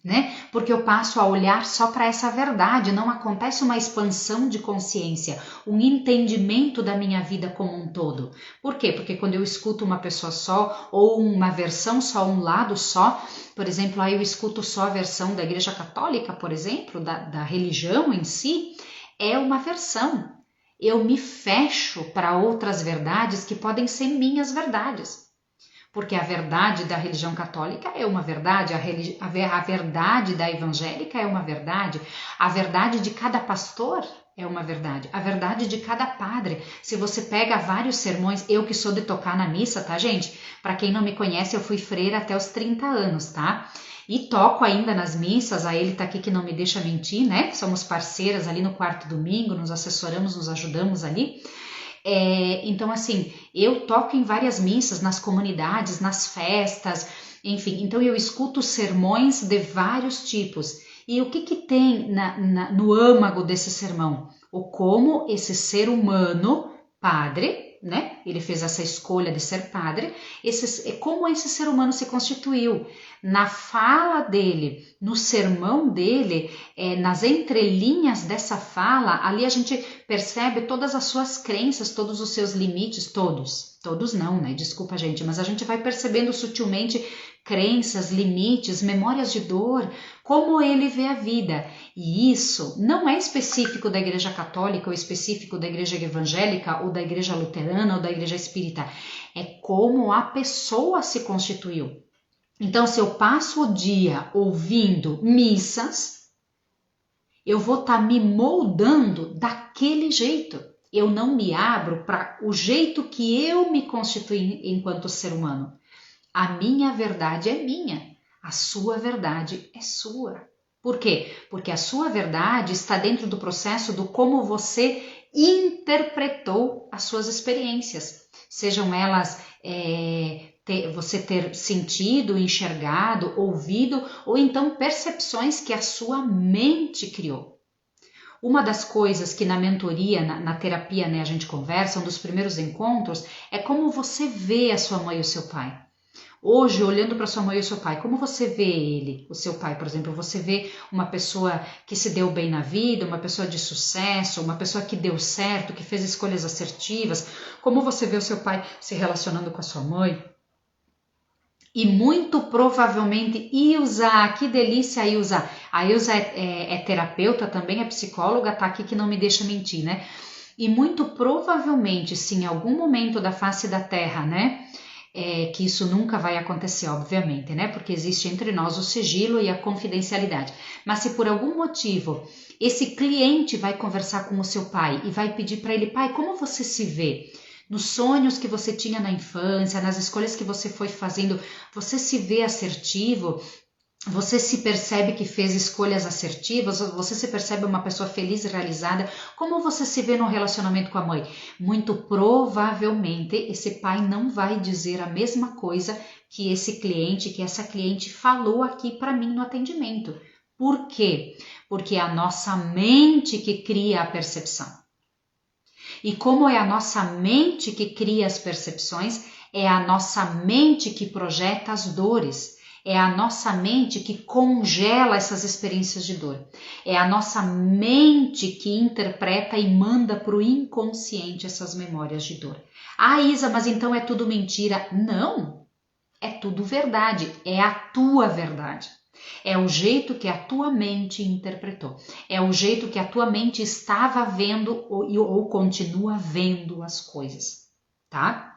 Né? Porque eu passo a olhar só para essa verdade, não acontece uma expansão de consciência, um entendimento da minha vida como um todo. Por quê? Porque quando eu escuto uma pessoa só, ou uma versão só, um lado só, por exemplo, aí eu escuto só a versão da Igreja Católica, por exemplo, da religião em si, é uma versão. Eu me fecho para outras verdades que podem ser minhas verdades. Porque a verdade da religião católica é uma verdade, a verdade da evangélica é uma verdade, a verdade de cada pastor é uma verdade, a verdade de cada padre. Se você pega vários sermões, eu que sou de tocar na missa, tá, gente? Para quem não me conhece, eu fui freira até os 30 anos, tá? E toco ainda nas missas, a ele tá aqui que não me deixa mentir, né? Somos parceiras ali no quarto domingo, nos assessoramos, nos ajudamos ali. Então, assim, eu toco em várias missas, nas comunidades, nas festas, enfim, então eu escuto sermões de vários tipos. E o que tem no âmago desse sermão? O como esse ser humano, padre, né? Ele fez essa escolha de ser padre, como esse ser humano se constituiu. Na fala dele, no sermão dele, nas entrelinhas dessa fala, ali a gente percebe todas as suas crenças, todos os seus limites, todos não, né? Desculpa, gente, mas a gente vai percebendo sutilmente crenças, limites, memórias de dor, como ele vê a vida. E isso não é específico da Igreja Católica, ou específico da Igreja Evangélica, ou da Igreja Luterana, ou da Igreja Espírita. É como a pessoa se constituiu. Então, se eu passo o dia ouvindo missas, eu vou estar me moldando daquele jeito. Eu não me abro para o jeito que eu me constituí enquanto ser humano. A minha verdade é minha, a sua verdade é sua. Por quê? Porque a sua verdade está dentro do processo do como você interpretou as suas experiências, sejam elas você ter sentido, enxergado, ouvido, ou então percepções que a sua mente criou. Uma das coisas que na mentoria, na terapia, né, a gente conversa, um dos primeiros encontros, é como você vê a sua mãe e o seu pai. Hoje, olhando para sua mãe e o seu pai, como você vê ele, o seu pai, por exemplo? Você vê uma pessoa que se deu bem na vida, uma pessoa de sucesso, uma pessoa que deu certo, que fez escolhas assertivas? Como você vê o seu pai se relacionando com a sua mãe? E muito provavelmente Ilza, que delícia Ilza. A Ilza é terapeuta também, é psicóloga, tá aqui que não me deixa mentir, né? E muito provavelmente, se em algum momento da face da Terra, né? Que isso nunca vai acontecer, obviamente, né? Porque existe entre nós o sigilo e a confidencialidade. Mas se por algum motivo esse cliente vai conversar com o seu pai e vai pedir para ele, pai, como você se vê? Nos sonhos que você tinha na infância, nas escolhas que você foi fazendo, você se vê assertivo? Você se percebe que fez escolhas assertivas? Você se percebe uma pessoa feliz e realizada? Como você se vê no relacionamento com a mãe? Muito provavelmente esse pai não vai dizer a mesma coisa que esse cliente, que essa cliente falou aqui para mim no atendimento. Por quê? Porque é a nossa mente que cria a percepção. E como é a nossa mente que cria as percepções, é a nossa mente que projeta as dores. É a nossa mente que congela essas experiências de dor. É a nossa mente que interpreta e manda para o inconsciente essas memórias de dor. Ah, Isa, mas então é tudo mentira. Não, é tudo verdade. É a tua verdade. É o jeito que a tua mente interpretou. É o jeito que a tua mente estava vendo ou continua vendo as coisas, tá?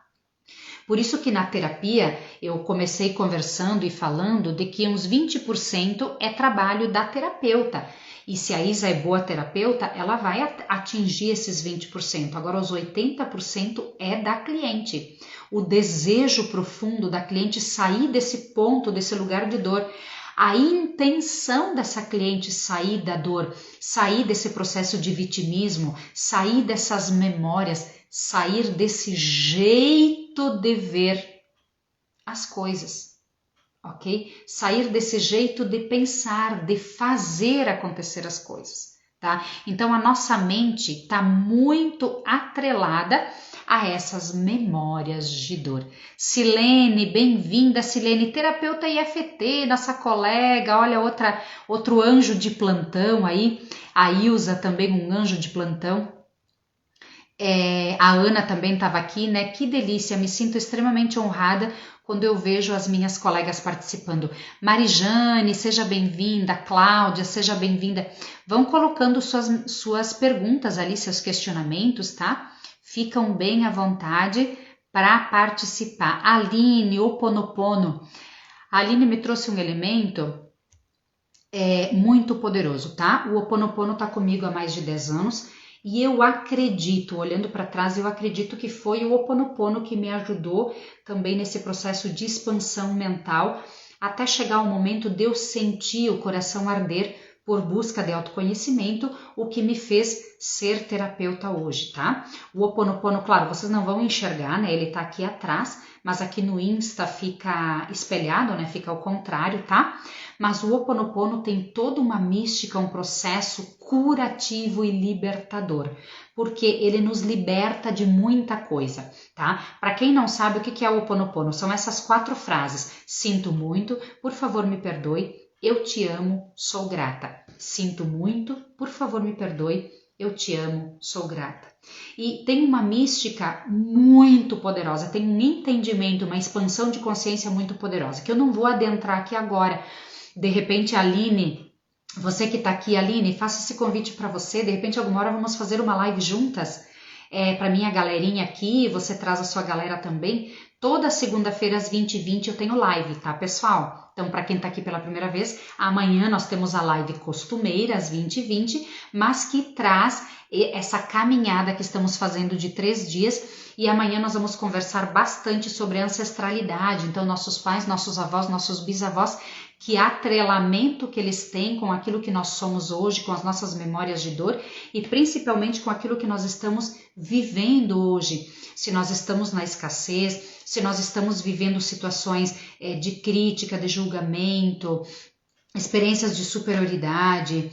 Por isso que na terapia eu comecei conversando e falando de que uns 20% é trabalho da terapeuta. E se a Isa é boa terapeuta, ela vai atingir esses 20%. Agora os 80% é da cliente. O desejo profundo da cliente sair desse ponto, desse lugar de dor. A intenção dessa cliente sair da dor, sair desse processo de vitimismo, sair dessas memórias, sair desse jeito de ver as coisas, ok? Sair desse jeito de pensar, de fazer acontecer as coisas, tá? Então a nossa mente está muito atrelada a essas memórias de dor. Silene, bem-vinda, Silene, terapeuta IFT, nossa colega, olha outro anjo de plantão aí, a Ilza também um anjo de plantão. A Ana também estava aqui, né? Que delícia, me sinto extremamente honrada quando eu vejo as minhas colegas participando. Marijane, seja bem-vinda. Cláudia, seja bem-vinda. Vão colocando suas perguntas ali, seus questionamentos, tá? Ficam bem à vontade para participar. Aline, Ho'oponopono. A Aline me trouxe um elemento muito poderoso, tá? O Ho'oponopono está comigo há mais de 10 anos e eu acredito, olhando para trás, eu acredito que foi o Ho'oponopono que me ajudou também nesse processo de expansão mental até chegar o momento de eu sentir o coração arder por busca de autoconhecimento, o que me fez ser terapeuta hoje, tá? O Ho'oponopono, claro, vocês não vão enxergar, né? Ele tá aqui atrás, mas aqui no Insta fica espelhado, né? Fica ao contrário, tá? Mas o Ho'oponopono tem toda uma mística, um processo curativo e libertador, porque ele nos liberta de muita coisa, tá? Para quem não sabe o que é o Ho'oponopono, são essas 4 frases: sinto muito, por favor me perdoe, eu te amo, sou grata. Sinto muito, por favor me perdoe, eu te amo, sou grata. E tem uma mística muito poderosa, tem um entendimento, uma expansão de consciência muito poderosa, que eu não vou adentrar aqui agora. De repente, Aline, você que está aqui, Aline, faça esse convite para você, de repente alguma hora vamos fazer uma live juntas, para minha galerinha aqui, você traz a sua galera também. Toda segunda-feira às 20h20 eu tenho live, tá, pessoal? Então, para quem tá aqui pela primeira vez, amanhã nós temos a live costumeira às 20h20, mas que traz essa caminhada que estamos fazendo de 3 dias, e amanhã nós vamos conversar bastante sobre ancestralidade. Então, nossos pais, nossos avós, nossos bisavós, que atrelamento que eles têm com aquilo que nós somos hoje, com as nossas memórias de dor e principalmente com aquilo que nós estamos vivendo hoje. Se nós estamos na escassez, se nós estamos vivendo situações de crítica, de julgamento, experiências de superioridade,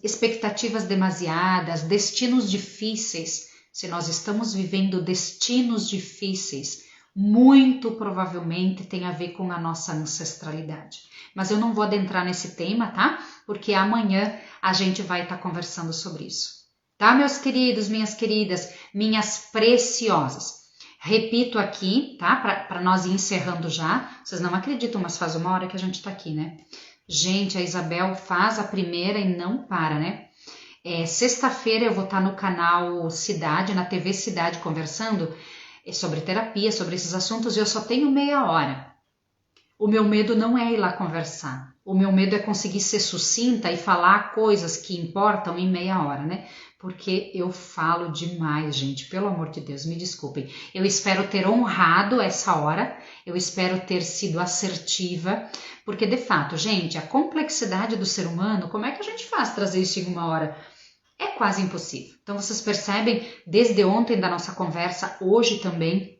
expectativas demasiadas, destinos difíceis. Se nós estamos vivendo destinos difíceis, muito provavelmente tem a ver com a nossa ancestralidade. Mas eu não vou adentrar nesse tema, tá? Porque amanhã a gente vai estar conversando sobre isso. Tá, meus queridos, minhas queridas, minhas preciosas? Repito aqui, tá? Para nós ir encerrando já. Vocês não acreditam, mas faz 1 hora que a gente tá aqui, né? Gente, a Isabel faz a primeira e não para, né? Sexta-feira eu vou estar no canal Cidade, na TV Cidade, conversando sobre terapia, sobre esses assuntos, e eu só tenho meia hora. O meu medo não é ir lá conversar. O meu medo é conseguir ser sucinta e falar coisas que importam em meia hora, né? Porque eu falo demais, gente. Pelo amor de Deus, me desculpem. Eu espero ter honrado essa hora. Eu espero ter sido assertiva. Porque, de fato, gente, a complexidade do ser humano, como é que a gente faz trazer isso em 1 hora? É quase impossível. Então, vocês percebem, desde ontem da nossa conversa, hoje também,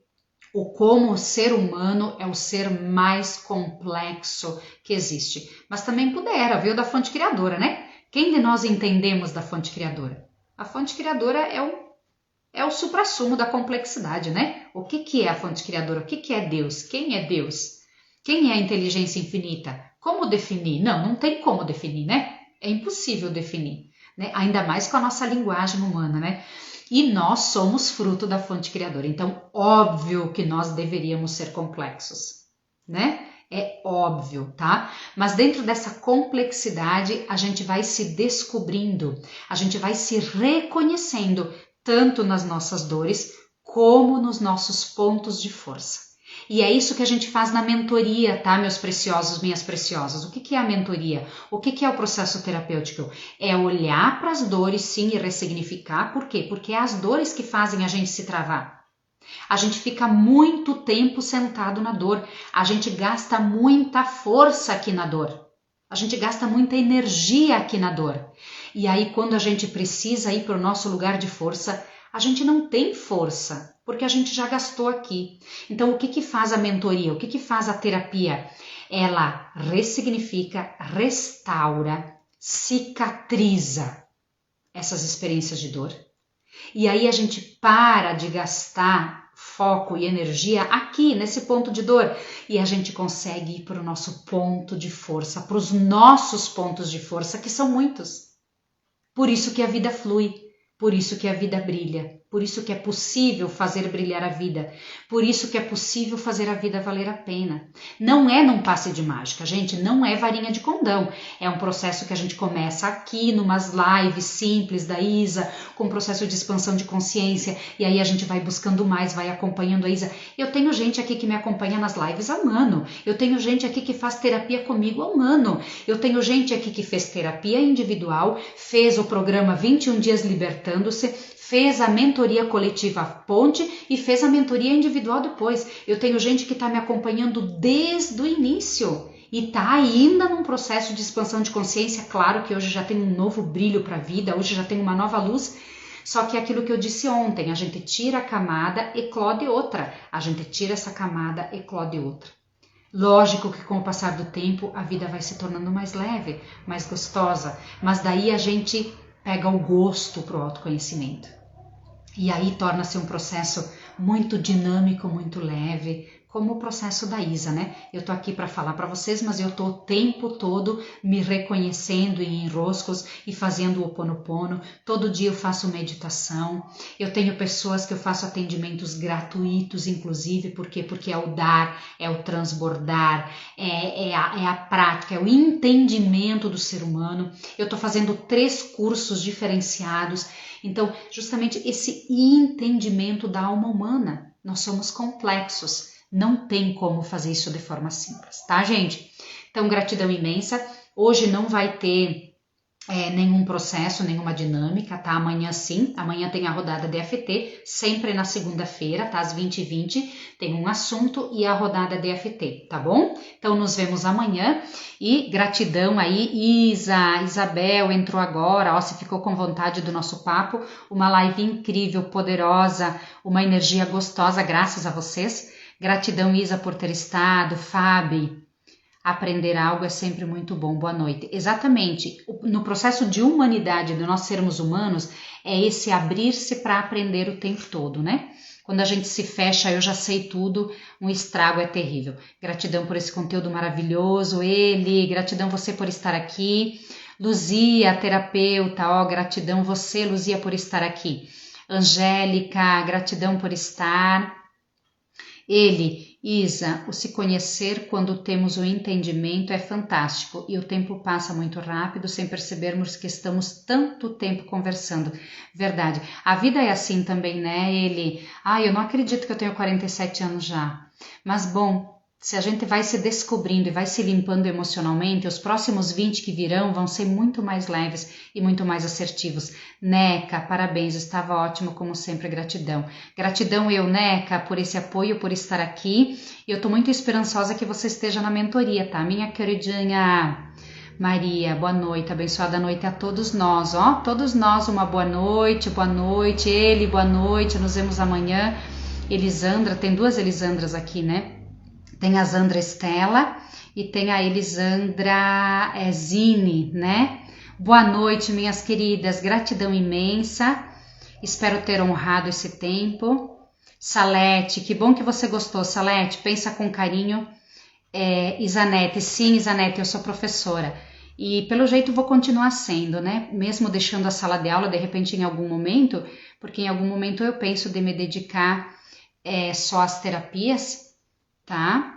como o ser humano é o ser mais complexo que existe. Mas também veio da fonte criadora, né? Quem de nós entendemos da fonte criadora? A fonte criadora é o suprassumo da complexidade, né? O que é a fonte criadora? O que é Deus? Quem é Deus? Quem é a inteligência infinita? Como definir? Não tem como definir, né? É impossível definir, né? Ainda mais com a nossa linguagem humana, né? E nós somos fruto da fonte criadora. Então, óbvio que nós deveríamos ser complexos, né? É óbvio, tá? Mas dentro dessa complexidade, a gente vai se descobrindo, a gente vai se reconhecendo, tanto nas nossas dores, como nos nossos pontos de força. E é isso que a gente faz na mentoria, tá, meus preciosos, minhas preciosas? O que é a mentoria? O que é o processo terapêutico? É olhar para as dores, sim, e ressignificar. Por quê? Porque é as dores que fazem a gente se travar. A gente fica muito tempo sentado na dor. A gente gasta muita força aqui na dor. A gente gasta muita energia aqui na dor. E aí, quando a gente precisa ir para o nosso lugar de força, a gente não tem força, porque a gente já gastou aqui. Então, o que faz a mentoria? O que faz a terapia? Ela ressignifica, restaura, cicatriza essas experiências de dor. E aí a gente para de gastar foco e energia aqui, nesse ponto de dor. E a gente consegue ir para o nosso ponto de força, para os nossos pontos de força, que são muitos. Por isso que a vida flui. Por isso que a vida brilha, por isso que é possível fazer brilhar a vida, por isso que é possível fazer a vida valer a pena. Não é num passe de mágica, gente, não é varinha de condão. É um processo que a gente começa aqui, numas lives simples da Isa, com um processo de expansão de consciência, e aí a gente vai buscando mais, vai acompanhando a Isa. Eu tenho gente aqui que me acompanha nas lives há 1 ano, eu tenho gente aqui que faz terapia comigo há 1 ano, eu tenho gente aqui que fez terapia individual, fez o programa 21 Dias Libertando, fez a mentoria coletiva Ponte e fez a mentoria individual depois. Eu tenho gente que está me acompanhando desde o início e está ainda num processo de expansão de consciência. Claro que hoje já tem um novo brilho para a vida, hoje já tem uma nova luz. Só que é aquilo que eu disse ontem, a gente tira a camada, eclode outra. A gente tira essa camada, eclode outra. Lógico que com o passar do tempo a vida vai se tornando mais leve, mais gostosa, mas daí a gente pega o gosto para o autoconhecimento. E aí torna-se um processo muito dinâmico, muito leve, como o processo da Isa, né? Eu tô aqui para falar para vocês, mas eu tô o tempo todo me reconhecendo em enroscos e fazendo o Ho'oponopono. Todo dia eu faço meditação. Eu tenho pessoas que eu faço atendimentos gratuitos, inclusive, por quê? Porque é o dar, é o transbordar, é a prática, é o entendimento do ser humano. Eu tô fazendo 3 cursos diferenciados. Então, justamente esse entendimento da alma humana. Nós somos complexos. Não tem como fazer isso de forma simples, tá, gente? Então, gratidão imensa. Hoje não vai ter nenhum processo, nenhuma dinâmica, tá? Amanhã sim, amanhã tem a rodada DFT, sempre na segunda-feira, tá? Às 20h20, tem um assunto e a rodada DFT, tá bom? Então nos vemos amanhã e gratidão aí, Isabel entrou agora, ó, se ficou com vontade do nosso papo, uma live incrível, poderosa, uma energia gostosa, graças a vocês. Gratidão, Isa, por ter estado, Fábio. Aprender algo é sempre muito bom. Boa noite. Exatamente. No processo de humanidade de nós sermos humanos, é esse abrir-se para aprender o tempo todo, né? Quando a gente se fecha, eu já sei tudo, um estrago é terrível. Gratidão por esse conteúdo maravilhoso. Gratidão você por estar aqui. Luzia, terapeuta, ó, gratidão você, Luzia, por estar aqui. Angélica, gratidão por estar. Isa, o se conhecer quando temos o entendimento é fantástico e o tempo passa muito rápido sem percebermos que estamos tanto tempo conversando. Verdade. A vida é assim também, né? Eu não acredito que eu tenho 47 anos já. Mas bom, se a gente vai se descobrindo e vai se limpando emocionalmente, os próximos 20 que virão vão ser muito mais leves e muito mais assertivos. Neca, parabéns, estava ótimo como sempre, gratidão. Gratidão Neca, por esse apoio, por estar aqui. Eu estou muito esperançosa que você esteja na mentoria, tá? Minha queridinha Maria, boa noite, abençoada noite a todos nós, ó. Todos nós, uma boa noite, boa noite, nos vemos amanhã. Elisandra, tem duas Elisandras aqui, né? Tem a Zandra Estela e tem a Elisandra Zine, né? Boa noite, minhas queridas. Gratidão imensa. Espero ter honrado esse tempo. Salete, que bom que você gostou, Salete. Pensa com carinho. Isanete, sim, Isanete, eu sou professora. E pelo jeito vou continuar sendo, né? Mesmo deixando a sala de aula, de repente, em algum momento, porque em algum momento eu penso de me dedicar só às terapias, tá?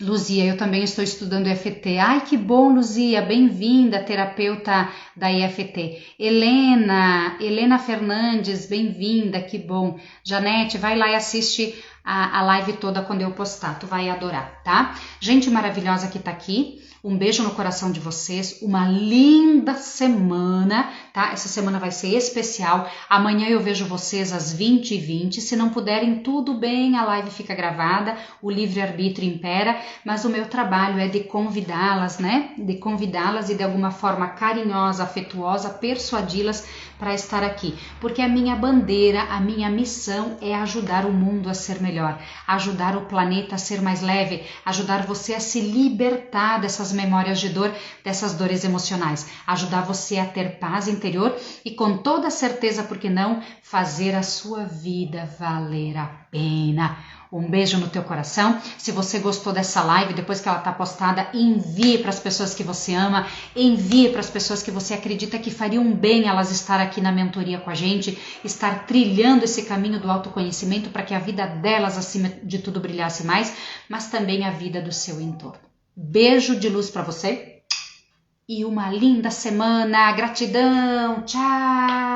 Luzia, eu também estou estudando EFT. Ai, que bom, Luzia, bem-vinda, terapeuta da EFT. Helena Fernandes, bem-vinda, que bom. Janete, vai lá e assiste a live toda quando eu postar, tu vai adorar, tá? Gente maravilhosa que tá aqui, um beijo no coração de vocês, uma linda semana, tá? Essa semana vai ser especial, amanhã eu vejo vocês às 20h20, se não puderem, tudo bem, a live fica gravada, o livre-arbítrio impera, mas o meu trabalho é de convidá-las, né? De convidá-las e de alguma forma carinhosa, afetuosa, persuadi-las para estar aqui, porque a minha bandeira, a minha missão é ajudar o mundo a ser melhor, ajudar o planeta a ser mais leve, ajudar você a se libertar dessas memórias de dor, dessas dores emocionais, ajudar você a ter paz interior e com toda certeza, por que não, fazer a sua vida valer a pena. Um beijo no teu coração. Se você gostou dessa live, depois que ela está postada, envie para as pessoas que você ama, envie para as pessoas que você acredita que fariam bem elas estar aqui na mentoria com a gente, estar trilhando esse caminho do autoconhecimento para que a vida delas, acima de tudo, brilhasse mais, mas também a vida do seu entorno. Beijo de luz para você e uma linda semana. Gratidão. Tchau.